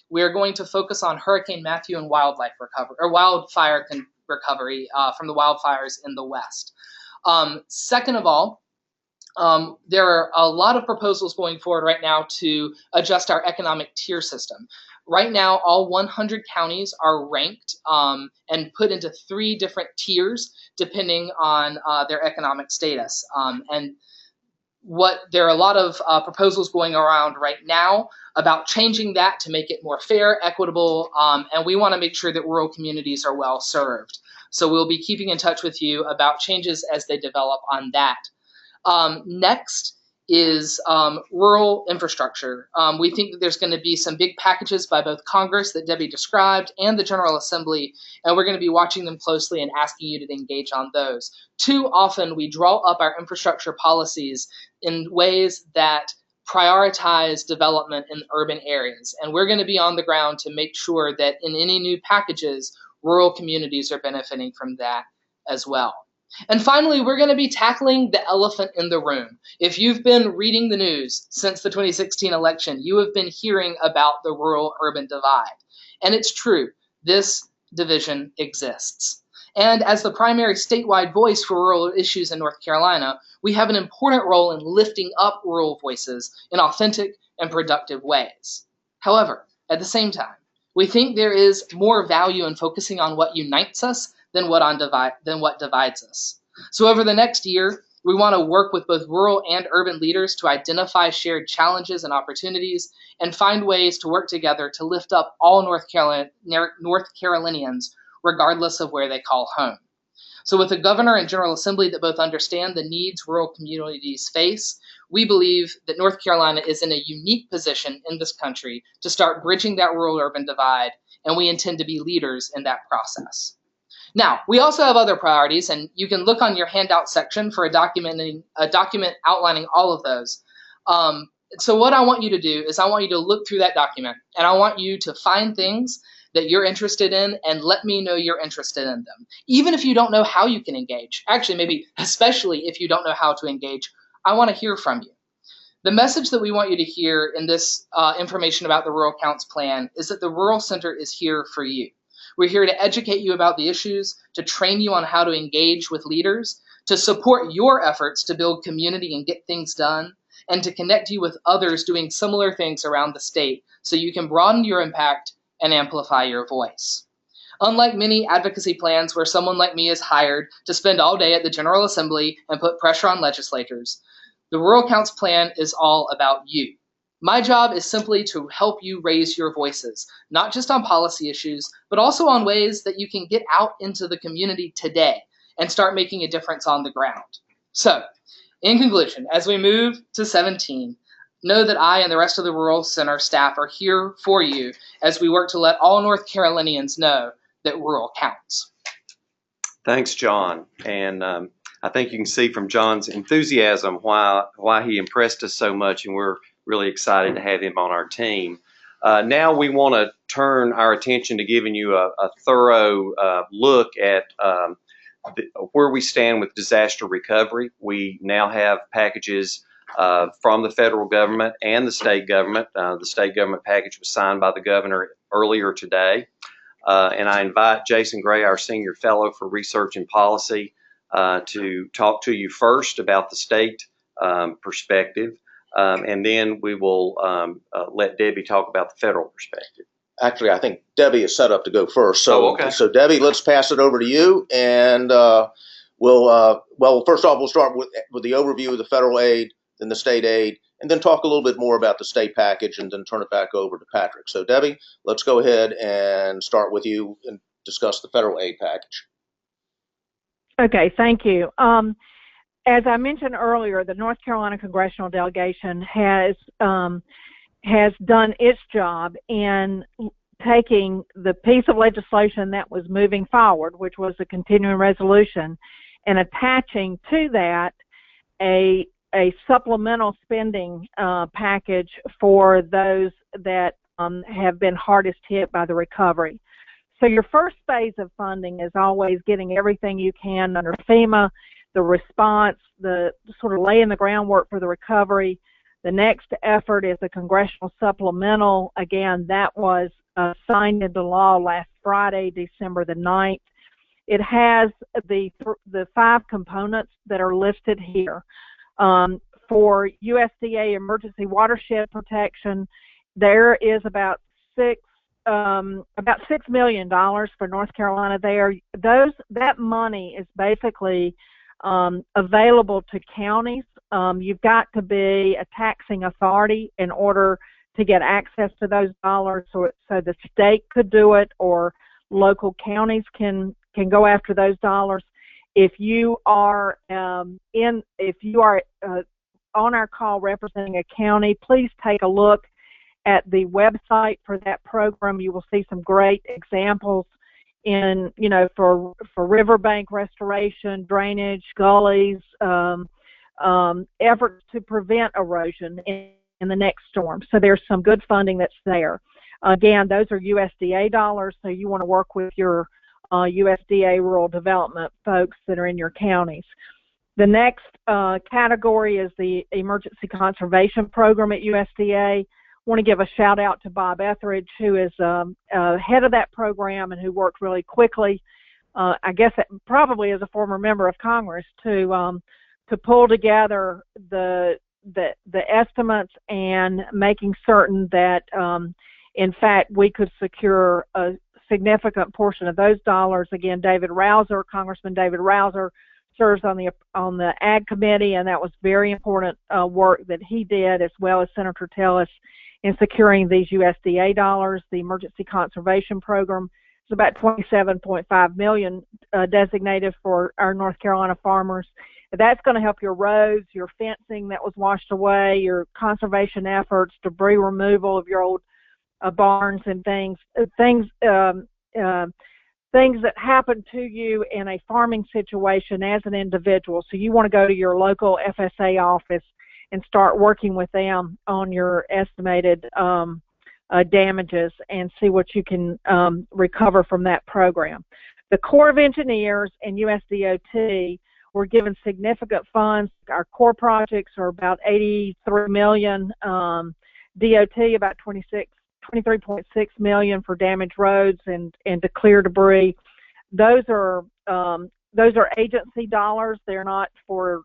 we are going to focus on Hurricane Matthew and wildfire recovery from the wildfires in the West. Second of all, there are a lot of proposals going forward right now to adjust our economic tier system. Right now, all 100 counties are ranked and put into 3 different tiers depending on their economic status. There are a lot of proposals going around right now about changing that to make it more fair, equitable, and we want to make sure that rural communities are well served. So we'll be keeping in touch with you about changes as they develop on that. Next is rural infrastructure. We think that there's going to be some big packages by both Congress that Debbie described and the General Assembly, and we're going to be watching them closely and asking you to engage on those. Too often we draw up our infrastructure policies in ways that prioritize development in urban areas, and we're going to be on the ground to make sure that in any new packages, rural communities are benefiting from that as well. And finally, we're going to be tackling the elephant in the room. If you've been reading the news since the 2016 election, you have been hearing about the rural-urban divide. And it's true, this division exists. And as the primary statewide voice for rural issues in North Carolina, we have an important role in lifting up rural voices in authentic and productive ways. However, at the same time, we think there is more value in focusing on what unites us than what divides us. So over the next year, we want to work with both rural and urban leaders to identify shared challenges and opportunities and find ways to work together to lift up all North Carolinians, regardless of where they call home. So with a governor and General Assembly that both understand the needs rural communities face, we believe that North Carolina is in a unique position in this country to start bridging that rural-urban divide, and we intend to be leaders in that process. Now, we also have other priorities, and you can look on your handout section for a document outlining all of those. So what I want you to do is I want you to look through that document, and I want you to find things that you're interested in, and let me know you're interested in them. Even if you don't know how you can engage, actually, maybe especially if you don't know how to engage, I want to hear from you. The message that we want you to hear in this information about the Rural Counts Plan is that the Rural Center is here for you. We're here to educate you about the issues, to train you on how to engage with leaders, to support your efforts to build community and get things done, and to connect you with others doing similar things around the state so you can broaden your impact and amplify your voice. Unlike many advocacy plans where someone like me is hired to spend all day at the General Assembly and put pressure on legislators, the Rural Counts Plan is all about you. My job is simply to help you raise your voices, not just on policy issues, but also on ways that you can get out into the community today and start making a difference on the ground. So, in conclusion, as we move to 17, know that I and the rest of the Rural Center staff are here for you as we work to let all North Carolinians know that rural counts.
Thanks, John. And I think you can see from John's enthusiasm why he impressed us so much, and we're really excited to have him on our team. Now we want to turn our attention to giving you a thorough look at where we stand with disaster recovery. We now have packages from the federal government and the state government. The state government package was signed by the governor earlier today. And I invite Jason Gray, our senior fellow for research and policy, to talk to you first about the state perspective, and then we will let Debbie talk about the federal perspective.
Actually, I think Debbie is set up to go first. So,
okay.
So Debbie, let's pass it over to you, and well, first off, we'll start with the overview of the federal aid, then the state aid, and then talk a little bit more about the state package, and then turn it back over to Patrick. So, Debbie, let's go ahead and start with you and discuss the federal aid package.
Okay, thank you. As I mentioned earlier, the North Carolina Congressional Delegation has done its job in taking the piece of legislation that was moving forward, which was a continuing resolution, and attaching to that a supplemental spending package for those that have been hardest hit by the recovery. So your first phase of funding is always getting everything you can under FEMA, the response, the sort of laying the groundwork for the recovery. The next effort is the Congressional Supplemental. Again, that was signed into law last Friday, December the 9th. It has the 5 components that are listed here. For USDA emergency watershed protection, there is about $6 million for North Carolina there. That money is basically available to counties. You've got to be a taxing authority in order to get access to those dollars, so the state could do it, or local counties can go after those dollars. If you are on our call representing a county, please take a look at the website for that program. You will see some great examples for riverbank restoration, drainage, gullies, efforts to prevent erosion in the next storm. So there's some good funding that's there. Again, those are USDA dollars, so you want to work with your USDA rural development folks that are in your counties. The next category is the Emergency Conservation Program at USDA. I want to give a shout out to Bob Etheridge, who is head of that program and who worked really quickly, I guess probably as a former member of Congress, to pull together the estimates and making certain that in fact we could secure a significant portion of those dollars. Again, Congressman David Rouser serves on the Ag Committee, and that was very important work that he did, as well as Senator Tillis, in securing these USDA dollars. The Emergency Conservation Program is about $27.5 million designated for our North Carolina farmers. That's going to help your roads, your fencing that was washed away, your conservation efforts, debris removal of your old barns and things that happen to you in a farming situation as an individual. So you want to go to your local FSA office and start working with them on your estimated damages and see what you can recover from that program. The Corps of Engineers and USDOT were given significant funds. Our core projects are about $83 million. DOT about $23.6 million for damaged roads and to clear debris. Those are agency dollars. They're not for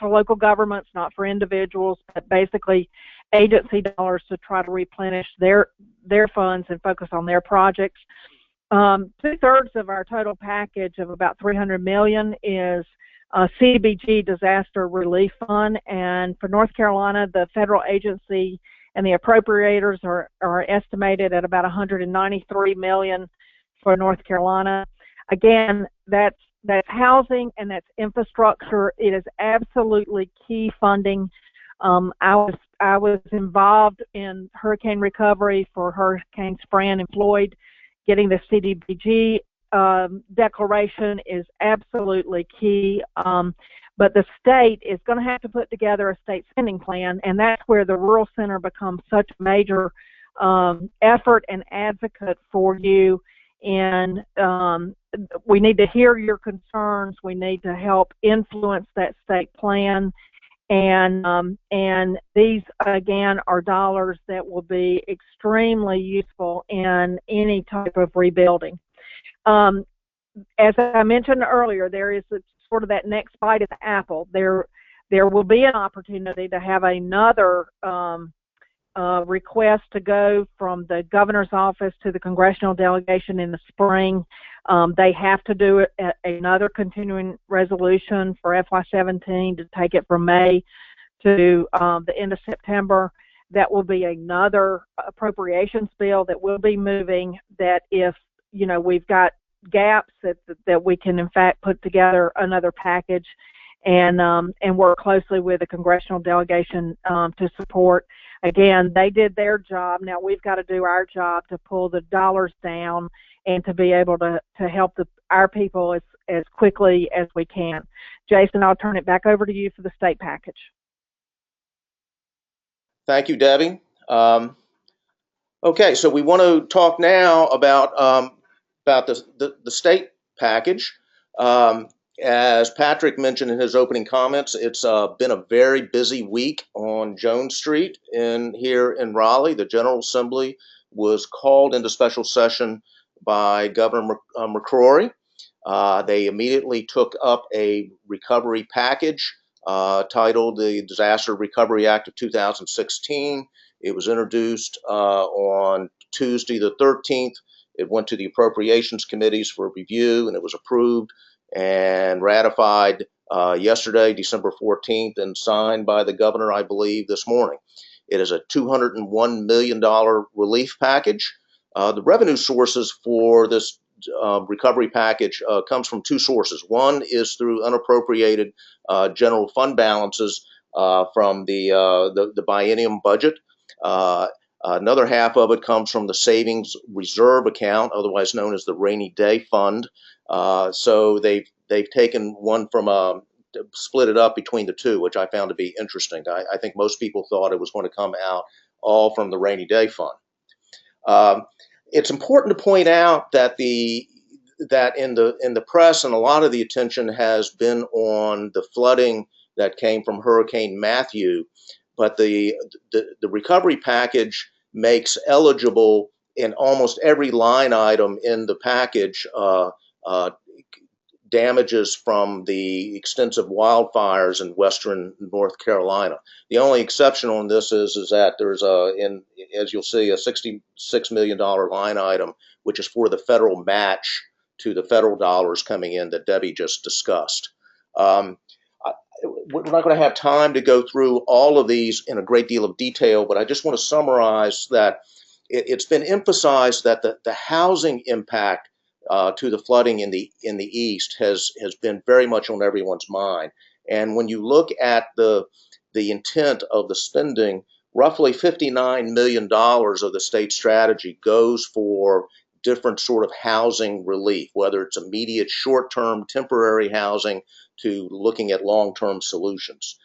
local governments, not for individuals, but basically agency dollars to try to replenish their funds and focus on their projects. 2/3 of our total package of about $300 million is CDBG Disaster Relief Fund, and for North Carolina, the federal agency and the appropriators are estimated at about $193 million for North Carolina. Again, that's housing and that's infrastructure. It is absolutely key funding. I was involved in hurricane recovery for Hurricanes Fran and Floyd. Getting the CDBG declaration is absolutely key. But the state is going to have to put together a state spending plan, and that's where the Rural Center becomes such a major effort and advocate for you. And we need to hear your concerns. We need to help influence that state plan. And these, again, are dollars that will be extremely useful in any type of rebuilding. As I mentioned earlier, there is sort of that next bite at the apple. There will be an opportunity to have another request to go from the governor's office to the Congressional Delegation in the spring. They have to do another continuing resolution for FY17 to take it from May to the end of September. That will be another appropriations bill that will be moving, that if, we've got gaps that we can in fact put together another package and work closely with the Congressional Delegation to support. Again, they did their job. Now we've got to do our job to pull the dollars down and to be able to help our people as quickly as we can. Jason, I'll turn it back over to you for the state package.
Thank you, Debbie. Okay, so we want to talk now about the state package. As Patrick mentioned in his opening comments, it's been a very busy week on Jones Street here in Raleigh. The General Assembly was called into special session by Governor McCrory. They immediately took up a recovery package titled the Disaster Recovery Act of 2016. It was introduced on Tuesday the 13th. It went to the Appropriations Committees for review, and it was approved and ratified yesterday, December 14th, and signed by the governor, I believe, this morning. It is a $201 million relief package. The revenue sources for this recovery package comes from two sources. One is through unappropriated general fund balances from the biennium budget. Another half of it comes from the Savings Reserve Account, otherwise known as the Rainy Day Fund. So they've taken one from split it up between the two, which I found to be interesting. I think most people thought it was going to come out all from the Rainy Day Fund. It's important to point out that that in the press, and a lot of the attention has been on the flooding that came from Hurricane Matthew, but the recovery package makes eligible in almost every line item in the package damages from the extensive wildfires in western North Carolina. The only exception on this is that there's as you'll see, a $66 million line item, which is for the federal match to the federal dollars coming in that Debbie just discussed. We're not going to have time to go through all of these in a great deal of detail, but I just want to summarize that it's been emphasized that the housing impact to the flooding in the east has been very much on everyone's mind. And when you look at the intent of the spending, roughly $59 million of the state strategy goes for different sort of housing relief, whether it's immediate short-term temporary housing to looking at long-term solutions.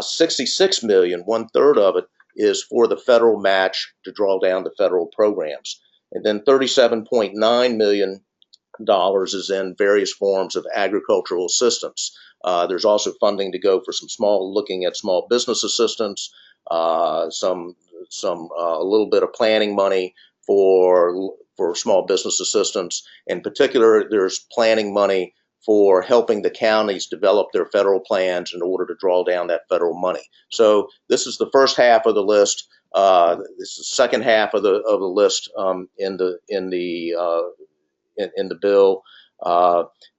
66 million, 1/3 of it, is for the federal match to draw down the federal programs. And then $37.9 million is in various forms of agricultural assistance. There's also funding to go for looking at small business assistance, a little bit of planning money for small business assistance. In particular, there's planning money for helping the counties develop their federal plans in order to draw down that federal money. So this is the first half of the list. This is the second half of the list in the bill.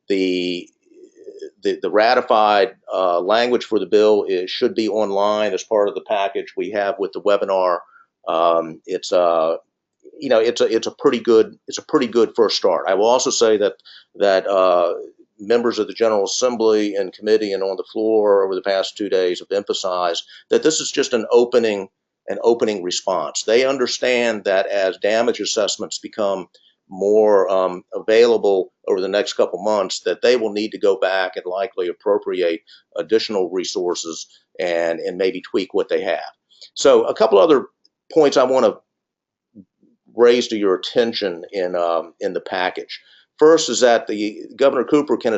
The ratified language for the bill should be online as part of the package we have with the webinar. It's a pretty good first start. I will also say that members of the General Assembly and committee and on the floor over the past 2 days have emphasized that this is just an opening response. They understand that as damage assessments become more available over the next couple months, that they will need to go back and likely appropriate additional resources and maybe tweak what they have. So a couple other points I want to raise to your attention in the package. First is that Governor Cooper can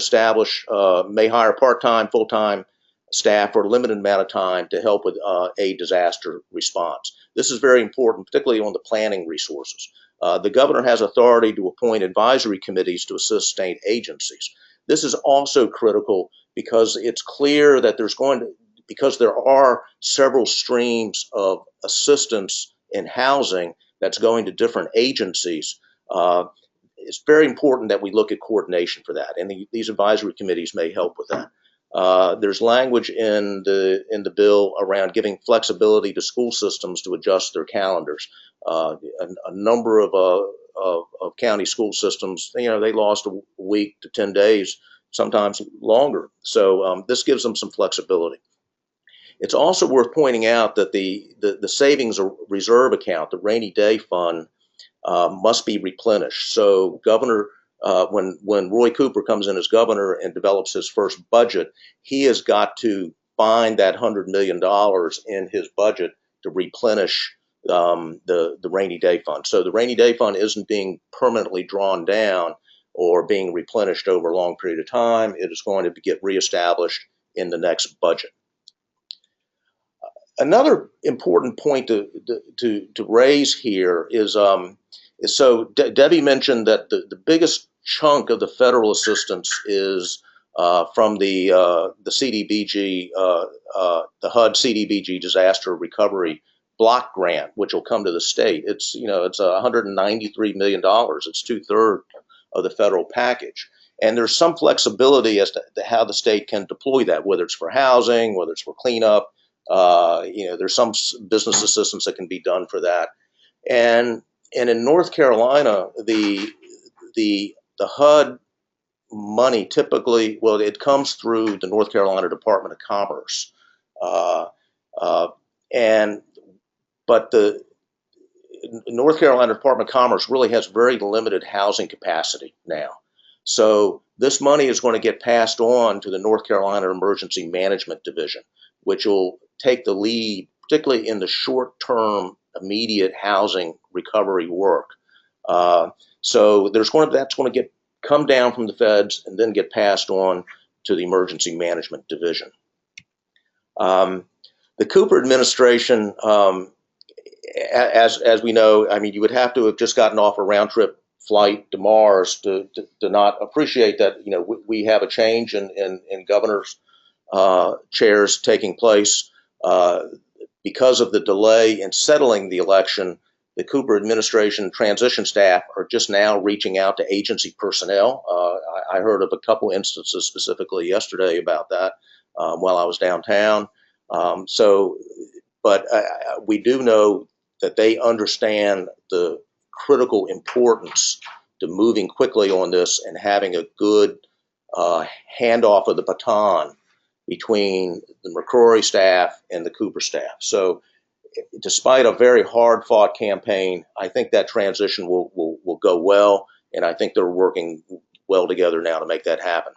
may hire part-time, full-time staff for a limited amount of time to help with a disaster response. This is very important, particularly on the planning resources. The governor has authority to appoint advisory committees to assist state agencies. This is also critical because it's clear that because there are several streams of assistance in housing that's going to different agencies. It's very important that we look at coordination for that, and these advisory committees may help with that. There's language in the bill around giving flexibility to school systems to adjust their calendars. A number of county school systems, they lost a week to 10 days, sometimes longer. So this gives them some flexibility. It's also worth pointing out that the savings reserve account, the rainy day fund, must be replenished. So when Roy Cooper comes in as governor and develops his first budget, he has got to find that $100 million in his budget to replenish the rainy day fund. So the rainy day fund isn't being permanently drawn down or being replenished over a long period of time. It is going to get reestablished in the next budget. Another important point to raise here is so Debbie mentioned that the biggest chunk of the federal assistance is from the CDBG, the HUD CDBG disaster recovery block grant, which will come to the state. It's $193 million. It's 2/3 of the federal package, and there's some flexibility as to how the state can deploy that, whether it's for housing, whether it's for cleanup. There's some business assistance that can be done for that, and in North Carolina, the HUD money typically, it comes through the North Carolina Department of Commerce, but the North Carolina Department of Commerce really has very limited housing capacity now. So this money is going to get passed on to the North Carolina Emergency Management Division, which will take the lead, particularly in the short-term, immediate housing recovery work. So that's going to come down from the feds and then get passed on to the Emergency Management Division. The Cooper administration, as we know, you would have to have just gotten off a round-trip flight to Mars to not appreciate that we have a change in governors' chairs taking place. Because of the delay in settling the election, the Cooper administration transition staff are just now reaching out to agency personnel. I heard of a couple instances specifically yesterday about that while I was downtown. But we do know that they understand the critical importance to moving quickly on this and having a good handoff of the baton between the McCrory staff and the Cooper staff. So despite a very hard-fought campaign, I think that transition will go well, and I think they're working well together now to make that happen.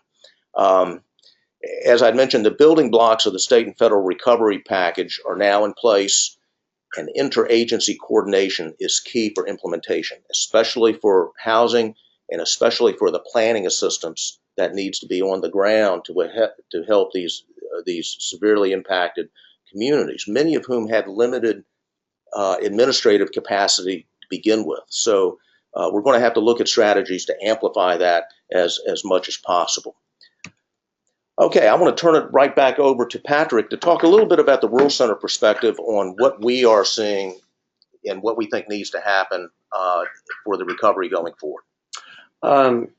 As I mentioned, the building blocks of the state and federal recovery package are now in place, and interagency coordination is key for implementation, especially for housing and especially for the planning assistance that needs to be on the ground to help these severely impacted communities, many of whom had limited administrative capacity to begin with. So we're going to have to look at strategies to amplify that as much as possible. Okay, I want to turn it right back over to Patrick to talk a little bit about the Rural Center perspective on what we are seeing and what we think needs to happen for the recovery going forward.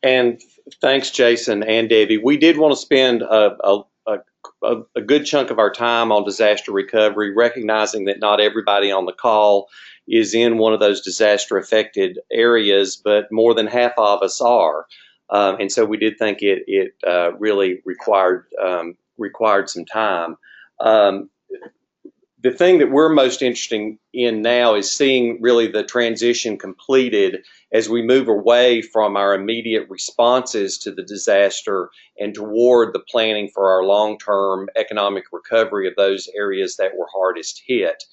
And thanks, Jason and Debbie. We did want to spend a good chunk of our time on disaster recovery, recognizing that not everybody on the call is in one of those disaster affected areas, but more than half of us are. And so we did think it really required some time. The thing that we're most interested in now is seeing really the transition completed as we move away from our immediate responses to the disaster and toward the planning for our long-term economic recovery of those areas that were hardest hit.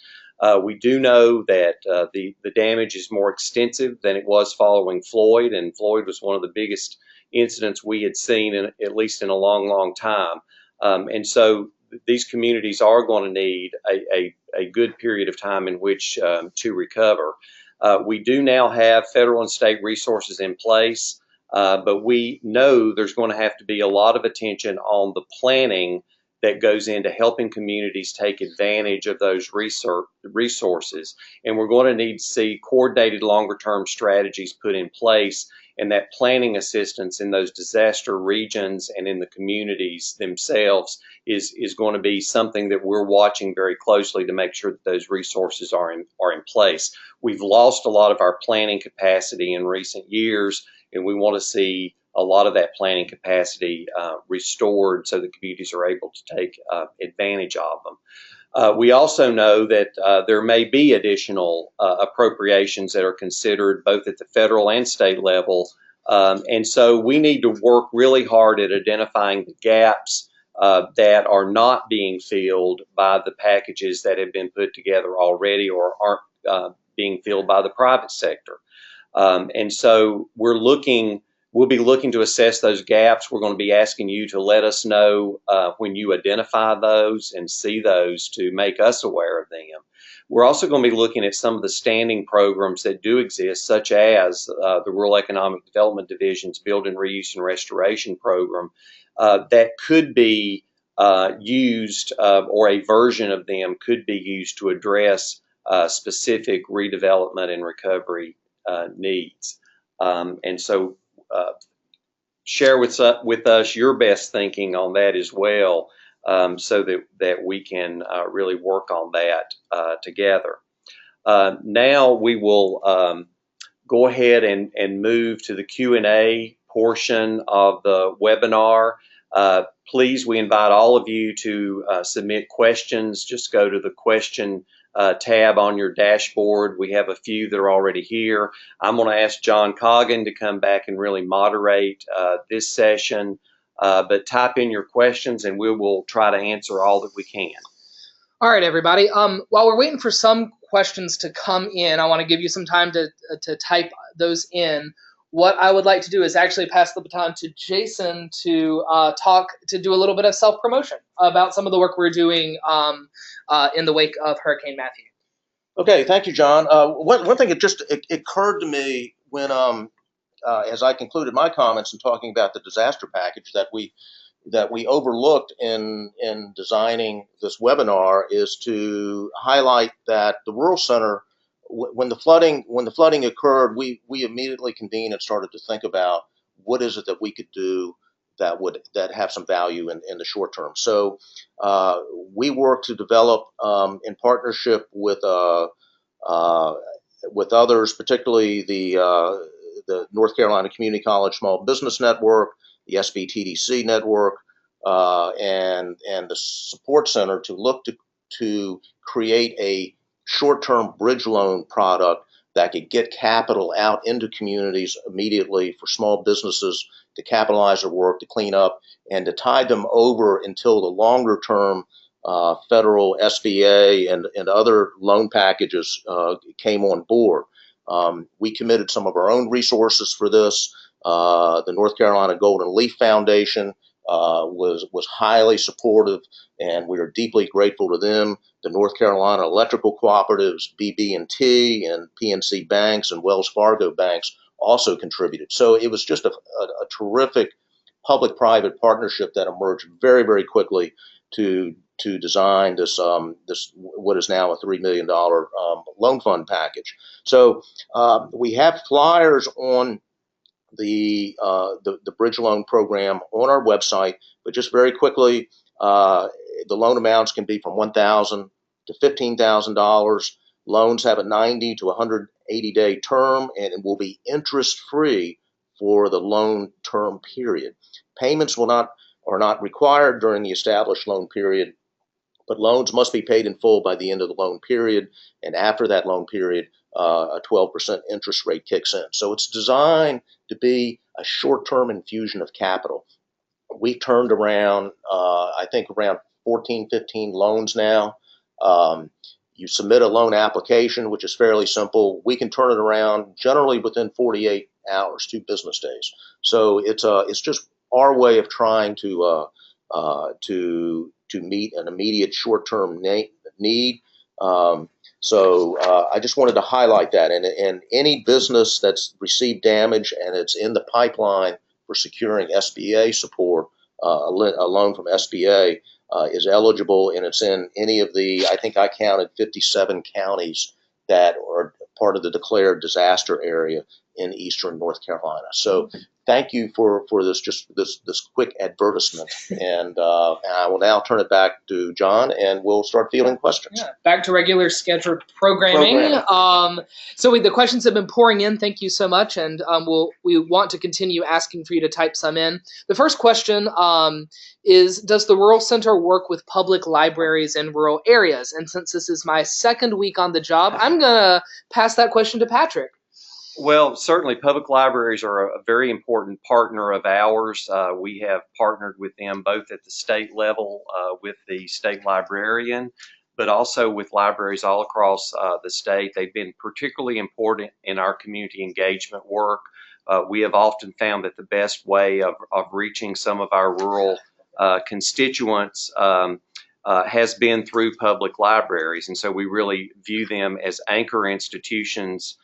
We do know that the damage is more extensive than it was following Floyd, and Floyd was one of the biggest incidents we had seen, at least in a long, long time. And so these communities are going to need a good period of time in which to recover. We do now have federal and state resources in place, but we know there's going to have to be a lot of attention on the planning that goes into helping communities take advantage of those resources. And we're going to need to see coordinated longer-term strategies put in place, and that planning assistance in those disaster regions and in the communities themselves is going to be something that we're watching very closely to make sure that those resources are in place. We've lost a lot of our planning capacity in recent years, and we want to see a lot of that planning capacity restored so that communities are able to take advantage of them. We also know that there may be additional appropriations that are considered both at the federal and state level. And so we need to work really hard at identifying the gaps that are not being filled by the packages that have been put together already or aren't being filled by the private sector. And so we'll be looking to assess those gaps. We're going to be asking you to let us know when you identify those and see those to make us aware of them. We're also going to be looking at some of the standing programs that do exist, such as the Rural Economic Development Division's Build and Reuse and Restoration Program that could be used, or a version of them could be used to address specific redevelopment and recovery needs. And so share with us your best thinking on that as well, so that we can really work on that together. Now we will go ahead and move to the Q&A portion of the webinar. Please, we invite all of you to submit questions. Just go to the question tab on your dashboard. We have a few that are already here. I'm going to ask John Coggin to come back and really moderate this session, but type in your questions and we will try to answer all that we can.
All right, everybody. While we're waiting for some questions to come in, I want to give you some time to type those in. What I would like to do is actually pass the baton to Jason to do a little bit of self-promotion about some of the work we're doing in the wake of Hurricane Matthew.
Okay, thank you, John. One thing it occurred to me when as I concluded my comments in talking about the disaster package that we overlooked in designing this webinar is to highlight that the Rural Center, when the flooding occurred, we immediately convened and started to think about what is it that we could do that have some value in the short term. So we worked to develop in partnership with others, particularly the North Carolina Community College Small Business Network, the SBTDC network, and the support center to look to create a short-term bridge loan product that could get capital out into communities immediately for small businesses to capitalize their work, to clean up, and to tide them over until the longer-term federal SBA and other loan packages came on board. We committed some of our own resources for this. The North Carolina Golden Leaf Foundation was highly supportive, and we are deeply grateful to them. The North Carolina Electrical Cooperatives, BB&T, and PNC Banks and Wells Fargo Banks also contributed. So it was just a terrific public-private partnership that emerged very, very quickly to design this what is now a $3 million loan fund package. So we have flyers on the bridge loan program on our website, but just very quickly, the loan amounts can be from $1,000 to $15,000. Loans have a 90 to 180-day term, and it will be interest-free for the loan term period. Payments are not required during the established loan period, but loans must be paid in full by the end of the loan period, and after that loan period, a 12% interest rate kicks in. So it's designed to be a short-term infusion of capital. We've turned around, I think, around 14, 15 loans now. You submit a loan application, which is fairly simple. We can turn it around generally within 48 hours, 2 business days. So it's just our way of trying to meet an immediate short-term need. So I just wanted to highlight that. And any business that's received damage and it's in the pipeline for securing SBA support, a loan from SBA is eligible, and it's in any of the, I think I counted 57 counties that are part of the declared disaster area in eastern North Carolina. So thank you for this quick advertisement, and I will now turn it back to John, and we'll start fielding questions.
Yeah, back to regular scheduled programming. So the questions have been pouring in. Thank you so much, and we want to continue asking for you to type some in. The first question is, does the Rural Center work with public libraries in rural areas? And since this is my second week on the job, I'm going to pass that question to Patrick.
Well, certainly public libraries are a very important partner of ours. We have partnered with them both at the state level with the state librarian, but also with libraries all across the state. They've been particularly important in our community engagement work. We have often found that the best way of reaching some of our rural constituents has been through public libraries. And so we really view them as anchor institutions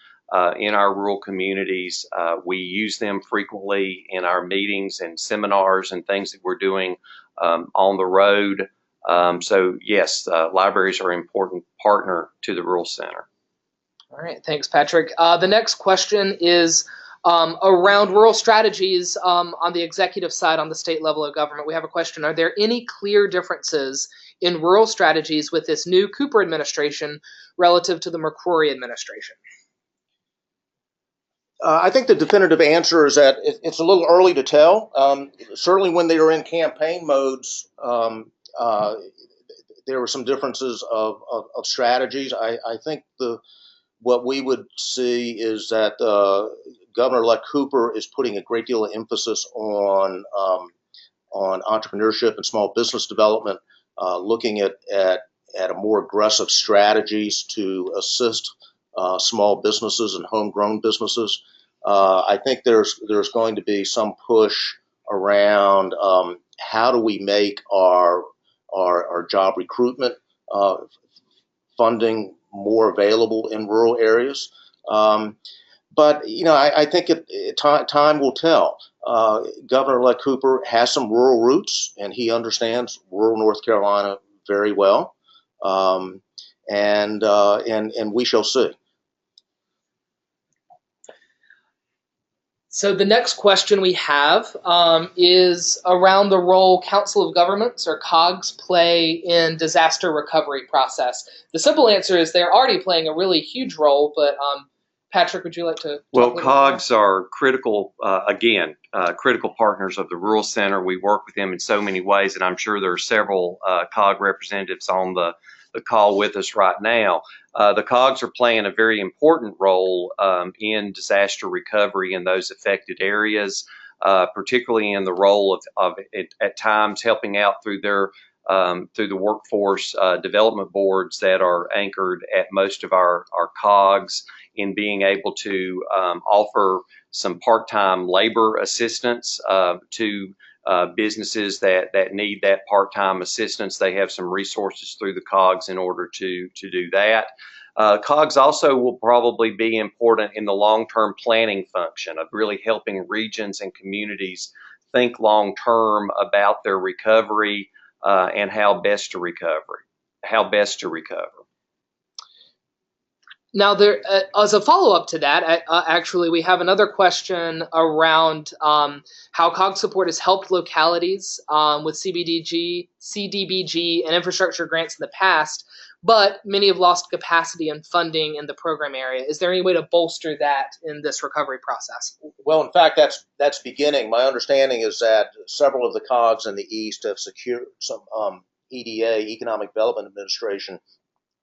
in our rural communities. We use them frequently in our meetings and seminars and things that we're doing on the road. So yes, libraries are an important partner to the Rural Center.
All right, thanks, Patrick. The next question is around rural strategies on the executive side on the state level of government. We have a question. Are there any clear differences in rural strategies with this new Cooper administration relative to the McCrory administration?
I think the definitive answer is that it's a little early to tell. Certainly when they were in campaign modes, there were some differences of strategies. I think what we would see is that Governor-elect Cooper is putting a great deal of emphasis on entrepreneurship and small business development, looking at a more aggressive strategies to assist small businesses and homegrown businesses. I think there's going to be some push around how do we make our job recruitment funding more available in rural areas. But I think time will tell. Governor-elect Cooper has some rural roots, and he understands rural North Carolina very well, and we shall see.
So the next question we have is around the role Council of Governments, or COGS, play in disaster recovery process. The simple answer is they're already playing a really huge role, but Patrick, would you like to?
Well, COGS are critical, critical partners of the Rural Center. We work with them in so many ways, and I'm sure there are several COG representatives on the call with us right now. The COGS are playing a very important role in disaster recovery in those affected areas, particularly in the role of at times helping out through their through the workforce development boards that are anchored at most of our COGs, in being able to offer some part-time labor assistance to businesses that need that part-time assistance. They have some resources through the COGs in order to do that. COGS also will probably be important in the long-term planning function of really helping regions and communities think long-term about their recovery and how best to recover.
Now, there, as a follow-up to that, actually, we have another question around how COG support has helped localities with CDBG, and infrastructure grants in the past, but many have lost capacity and funding in the program area. Is there any way to bolster that in this recovery process?
Well, in fact, that's beginning. My understanding is that several of the COGs in the East have secured some EDA, Economic Development Administration,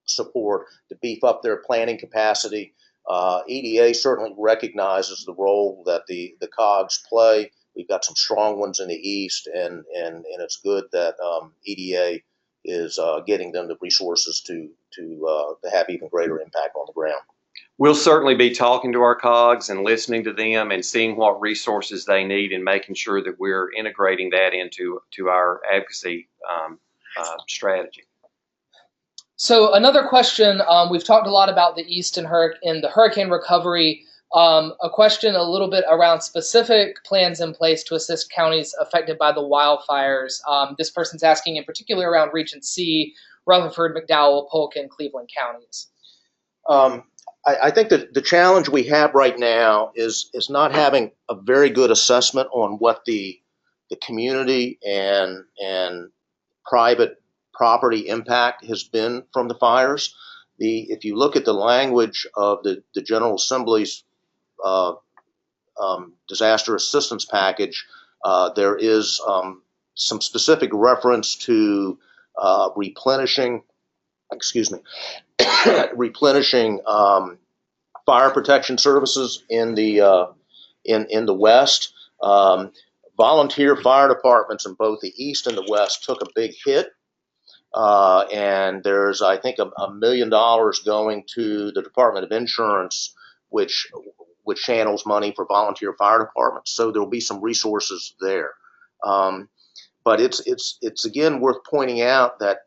support to beef up their planning capacity. EDA certainly recognizes the role that the COGs play. We've got some strong ones in the East, and it's good that EDA is getting them the resources to have even greater impact on the ground.
We'll certainly be talking to our COGs and listening to them and seeing what resources they need and making sure that we're integrating that into our advocacy strategy.
So another question, we've talked a lot about the East and the hurricane recovery. A question a little bit around specific plans in place to assist counties affected by the wildfires. This person's asking in particular around Region C, Rutherford, McDowell, Polk, and Cleveland counties.
I think that the challenge we have right now is not having a very good assessment on what the community and private property impact has been from the fires. If you look at the language of the General Assembly's disaster assistance package, there is some specific reference to replenishing fire protection services in the West. Volunteer fire departments in both the East and the West took a big hit. And there's, I think, $1 million going to the Department of Insurance, which channels money for volunteer fire departments. So there will be some resources there. But it's again worth pointing out that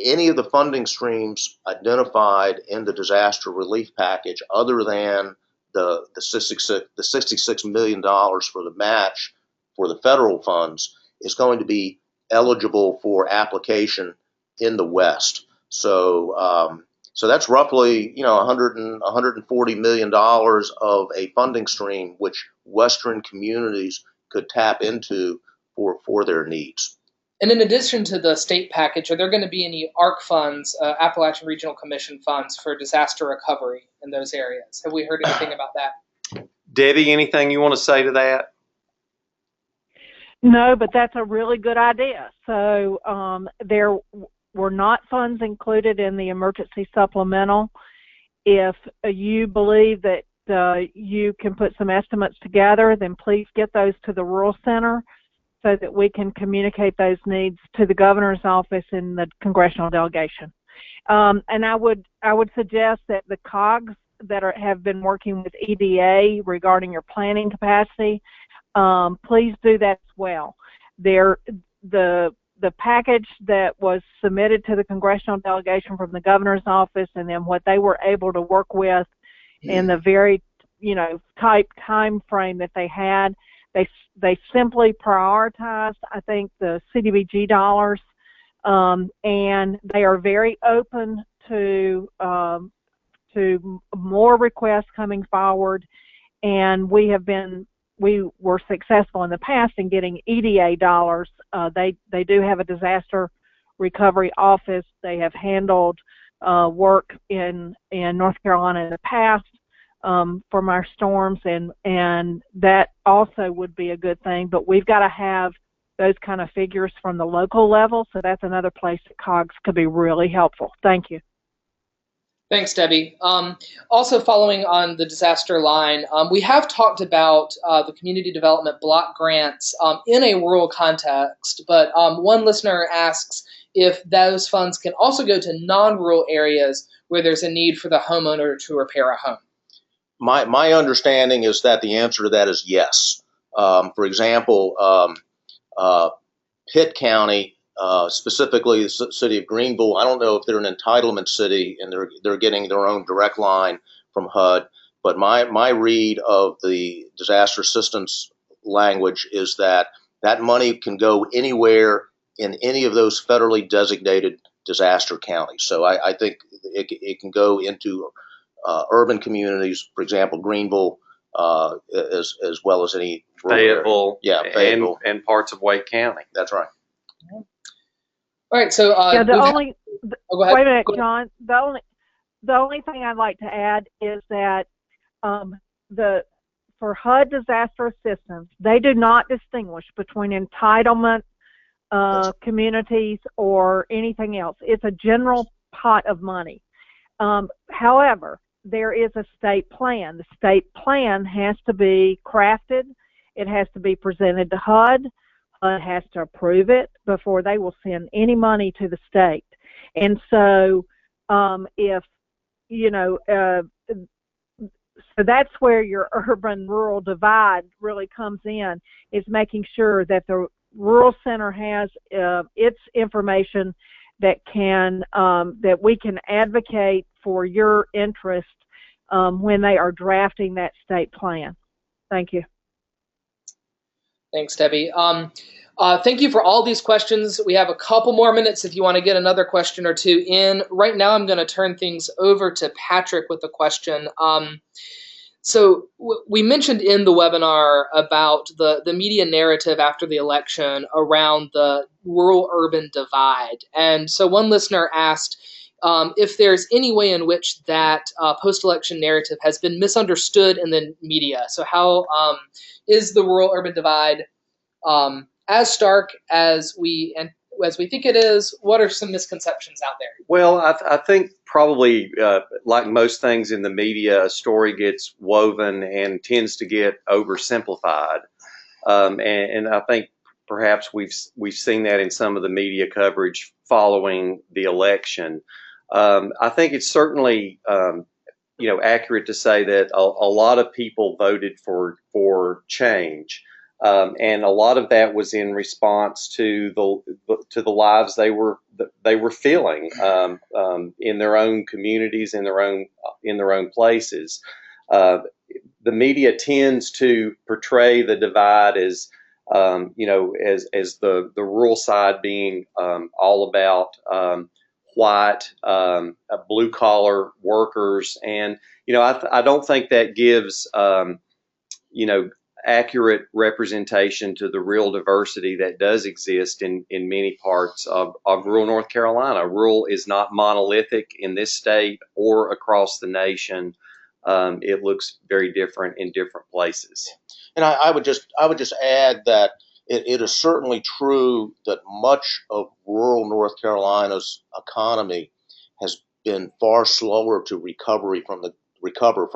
any of the funding streams identified in the disaster relief package, other than the $66 million for the match for the federal funds, is going to be eligible for application in the West. So that's roughly $140 million of a funding stream which Western communities could tap into for their needs.
And in addition to the state package, are there going to be any ARC funds, Appalachian Regional Commission funds, for disaster recovery in those areas? Have we heard anything about that?
Debbie, anything you want to say to that?
No, but that's a really good idea. So there were not funds included in the emergency supplemental. If you believe that you can put some estimates together, then please get those to the Rural Center so that we can communicate those needs to the governor's office and the Congressional delegation. And I would suggest that the COGs that have been working with EDA regarding your planning capacity, please do that as well. The package that was submitted to the Congressional delegation from the governor's office, and then what they were able to work with in the very tight time frame that they had, they simply prioritized, I think, the CDBG dollars, and they are very open to more requests coming forward, and we were successful in the past in getting EDA dollars. They do have a disaster recovery office. They have handled work in North Carolina in the past from our storms, and that also would be a good thing. But we've got to have those kind of figures from the local level, so that's another place that COGS could be really helpful. Thank you.
Thanks, Debbie. Also, following on the disaster line, we have talked about the community development block grants in a rural context, but one listener asks if those funds can also go to non-rural areas where there's a need for the homeowner to repair a home.
My understanding is that the answer to that is yes. For example, Pitt County, specifically the city of Greenville, I don't know if they're an entitlement city and they're getting their own direct line from HUD, but my read of the disaster assistance language is that that money can go anywhere in any of those federally designated disaster counties. So I think it can go into urban communities, for example, Greenville, as well as any
Fayetteville,
Fayetteville,
and parts of Wake County.
That's right.
All right. So
yeah,
go ahead.
wait a minute, John. The only thing I'd like to add is that for HUD disaster assistance, they do not distinguish between entitlement communities or anything else. It's a general pot of money. However, there is a state plan. The state plan has to be crafted. It has to be presented to HUD. HUD has to approve it before they will send any money to the state. And so if, you know, so that's where your urban-rural divide really comes in, is making sure that the rural center has its information that can that we can advocate for your interest when they are drafting that state plan. Thank you.
Thanks, Debbie. Thank you for all these questions. We have a couple more minutes if you want to get another question or two in. Right now, I'm going to turn things over to Patrick with a question. So we mentioned in the webinar about the media narrative after the election around the rural-urban divide. And so one listener asked if there's any way in which that post-election narrative has been misunderstood in the media. So how is the rural-urban divide as stark as we think it is? What are some misconceptions out there?
Well, I think probably like most things in the media, a story gets woven and tends to get oversimplified. And I think perhaps we've seen that in some of the media coverage following the election. I think it's certainly accurate to say that a lot of people voted for change. And a lot of that was in response to the lives they were feeling in their own communities, in their own places. The media tends to portray the divide as as the rural side being all about white blue collar workers, and I don't think that gives accurate representation to the real diversity that does exist in many parts of rural North Carolina. Rural is not monolithic in this state or across the nation. It looks very different in different places.
And I would just add that it is certainly true that much of rural North Carolina's economy has been far slower to recover from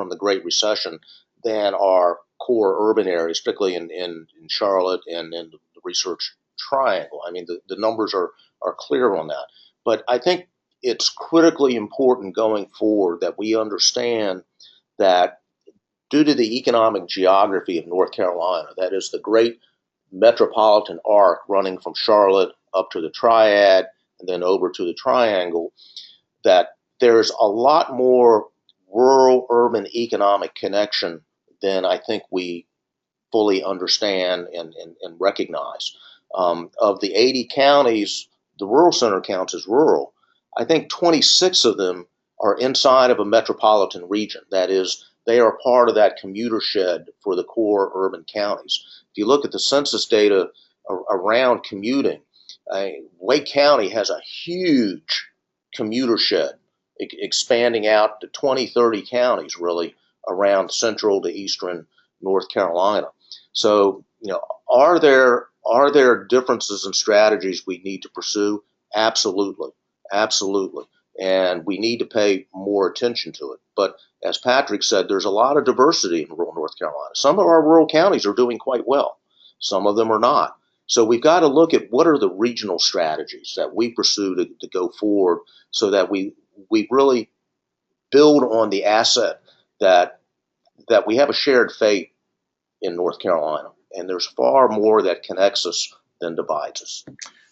the Great Recession than our core urban areas, particularly in Charlotte and in the Research Triangle. I mean, the numbers are clear on that. But I think it's critically important going forward that we understand that due to the economic geography of North Carolina, that is the great metropolitan arc running from Charlotte up to the Triad and then over to the Triangle, that there's a lot more rural-urban economic connection than I think we fully understand and recognize. Of the 80 counties, the rural center counts as rural. I think 26 of them are inside of a metropolitan region. That is, they are part of that commuter shed for the core urban counties. If you look at the census data around commuting, Wake County has a huge commuter shed expanding out to 20, 30 counties really around central to eastern North Carolina. So, are there differences in strategies we need to pursue? Absolutely. and we need to pay more attention to it. But as Patrick said, there's a lot of diversity in rural North Carolina. Some of our rural counties are doing quite well. Some of them are not. So we've got to look at what are the regional strategies that we pursue to go forward so that we really build on the asset that we have a shared fate in North Carolina. And there's far more that connects us than divides us.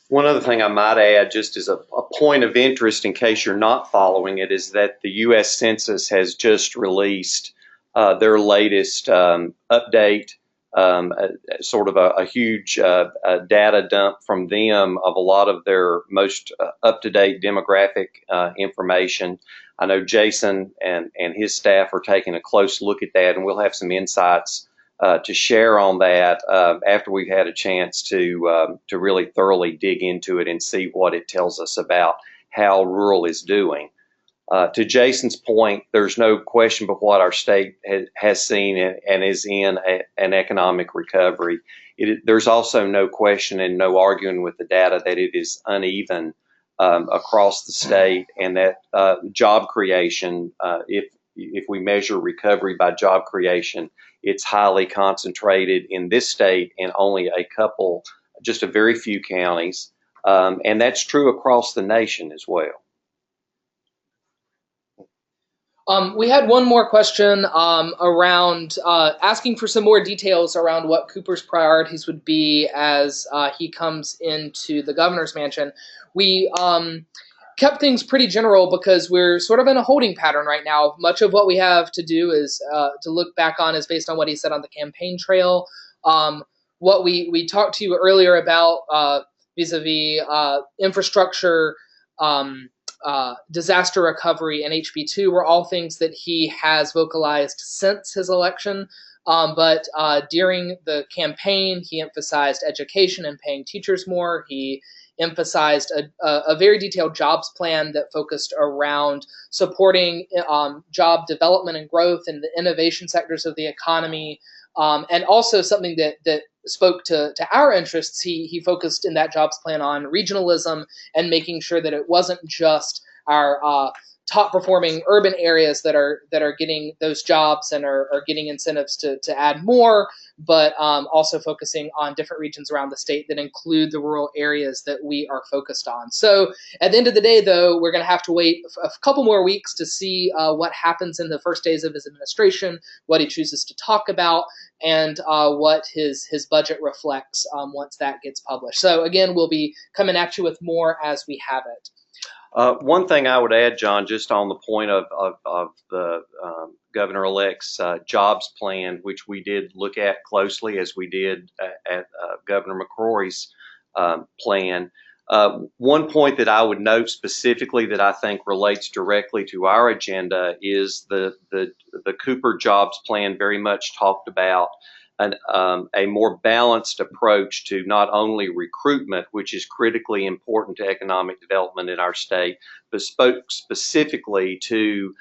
One other thing I might add, just as a point of interest in case you're not following it, is that the U.S. Census has just released their latest update, sort of a huge data dump from them of a lot of their most up-to-date demographic information. I know Jason and his staff are taking a close look at that, and we'll have some insights to share on that after we've had a chance to really thoroughly dig into it and see what it tells us about how rural is doing. To Jason's point, there's no question but what our state has seen and is in an economic recovery. There's also no question and no arguing with the data that it is uneven across the state, and that job creation, if we measure recovery by job creation, it's highly concentrated in this state and only a couple, just a very few counties. And that's true across the nation as well.
We had one more question around asking for some more details around what Cooper's priorities would be as he comes into the governor's mansion. We kept things pretty general because we're sort of in a holding pattern right now. Much of what we have to do is to look back on is based on what he said on the campaign trail. What we talked to you earlier about vis-a-vis infrastructure, disaster recovery, and HB2 were all things that he has vocalized since his election. But during the campaign, he emphasized education and paying teachers more. He emphasized a very detailed jobs plan that focused around supporting job development and growth in the innovation sectors of the economy, and also something that spoke to our interests. He focused in that jobs plan on regionalism and making sure that it wasn't just our top performing urban areas that are getting those jobs and are getting incentives to add more, but also focusing on different regions around the state that include the rural areas that we are focused on. So at the end of the day, though, we're going to have to wait a couple more weeks to see what happens in the first days of his administration, what he chooses to talk about, and what his budget reflects once that gets published. So again, we'll be coming at you with more as we have it.
One thing I would add, John, just on the point of the governor-elect's jobs plan, which we did look at closely as we did at Governor McCrory's plan. One point that I would note specifically that I think relates directly to our agenda is the Cooper jobs plan very much talked about a more balanced approach to not only recruitment, which is critically important to economic development in our state, but spoke specifically to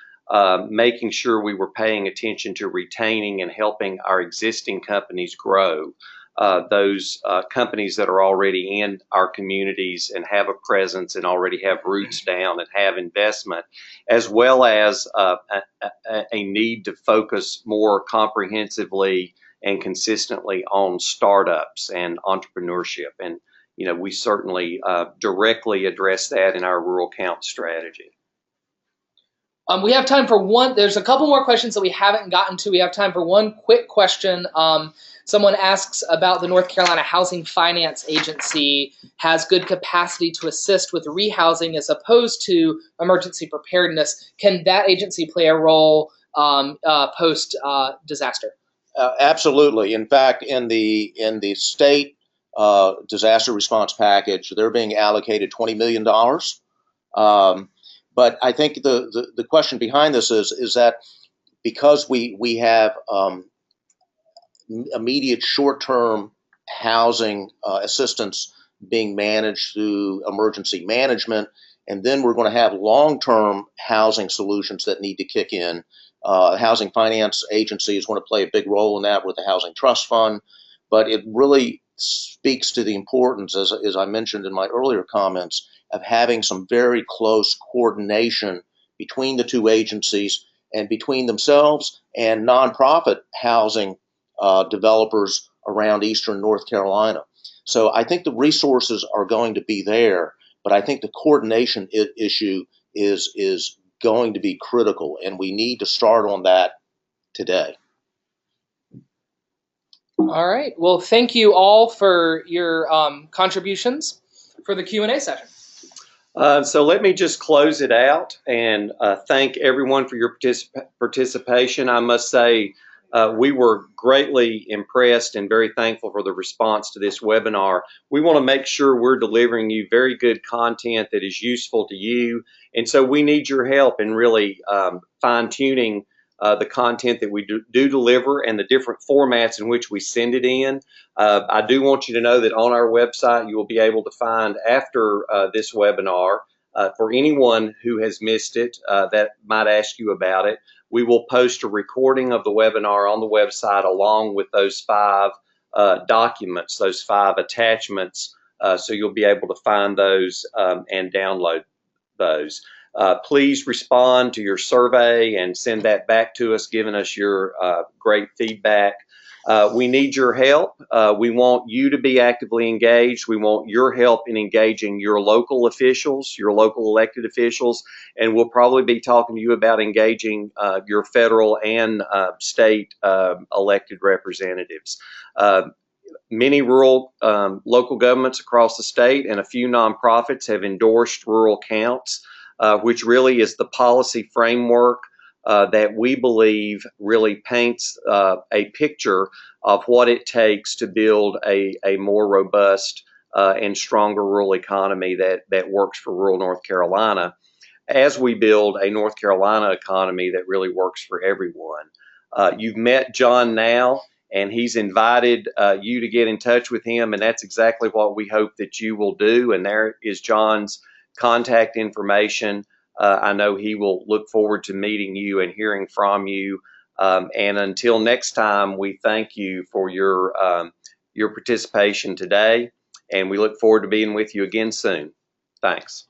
making sure we were paying attention to retaining and helping our existing companies grow. Those companies that are already in our communities and have a presence and already have roots down and have investment, as well as a need to focus more comprehensively and consistently on startups and entrepreneurship. And, we certainly directly address that in our rural count strategy.
We have time for one. There's a couple more questions that we haven't gotten to. We have time for one quick question. Someone asks about the North Carolina Housing Finance Agency has good capacity to assist with rehousing as opposed to emergency preparedness. Can that agency play a role post disaster?
Absolutely. In fact, in the state disaster response package, they're being allocated $20 million. But I think the question behind this is that because we have immediate short-term housing assistance being managed through emergency management, and then we're going to have long-term housing solutions that need to kick in. Housing Finance Agency is going to play a big role in that with the Housing Trust Fund, but it really speaks to the importance, as I mentioned in my earlier comments, of having some very close coordination between the two agencies and between themselves and nonprofit housing developers around eastern North Carolina. So I think the resources are going to be there, but I think the coordination issue is going to be critical, and we need to start on that today.
All right. Well, thank you all for your contributions for the Q&A session.
So let me just close it out and thank everyone for your participation. I must say we were greatly impressed and very thankful for the response to this webinar. We want to make sure we're delivering you very good content that is useful to you, and so we need your help in really fine-tuning the content that we do deliver and the different formats in which we send it in. I do want you to know that on our website you will be able to find after this webinar, for anyone who has missed it that might ask you about it, we will post a recording of the webinar on the website along with those 5 documents, those 5 attachments, so you'll be able to find those and download those. Please respond to your survey and send that back to us, giving us your great feedback. We need your help. We want you to be actively engaged. We want your help in engaging your local officials, your local elected officials, and we'll probably be talking to you about engaging your federal and state elected representatives. Many rural local governments across the state and a few nonprofits have endorsed rural counts, which really is the policy framework that we believe really paints a picture of what it takes to build a more robust and stronger rural economy that works for rural North Carolina, as we build a North Carolina economy that really works for everyone. You've met John now, and he's invited you to get in touch with him, and that's exactly what we hope that you will do. And there is John's contact information. I know he will look forward to meeting you and hearing from you. And until next time, we thank you for your participation today, and we look forward to being with you again soon. Thanks.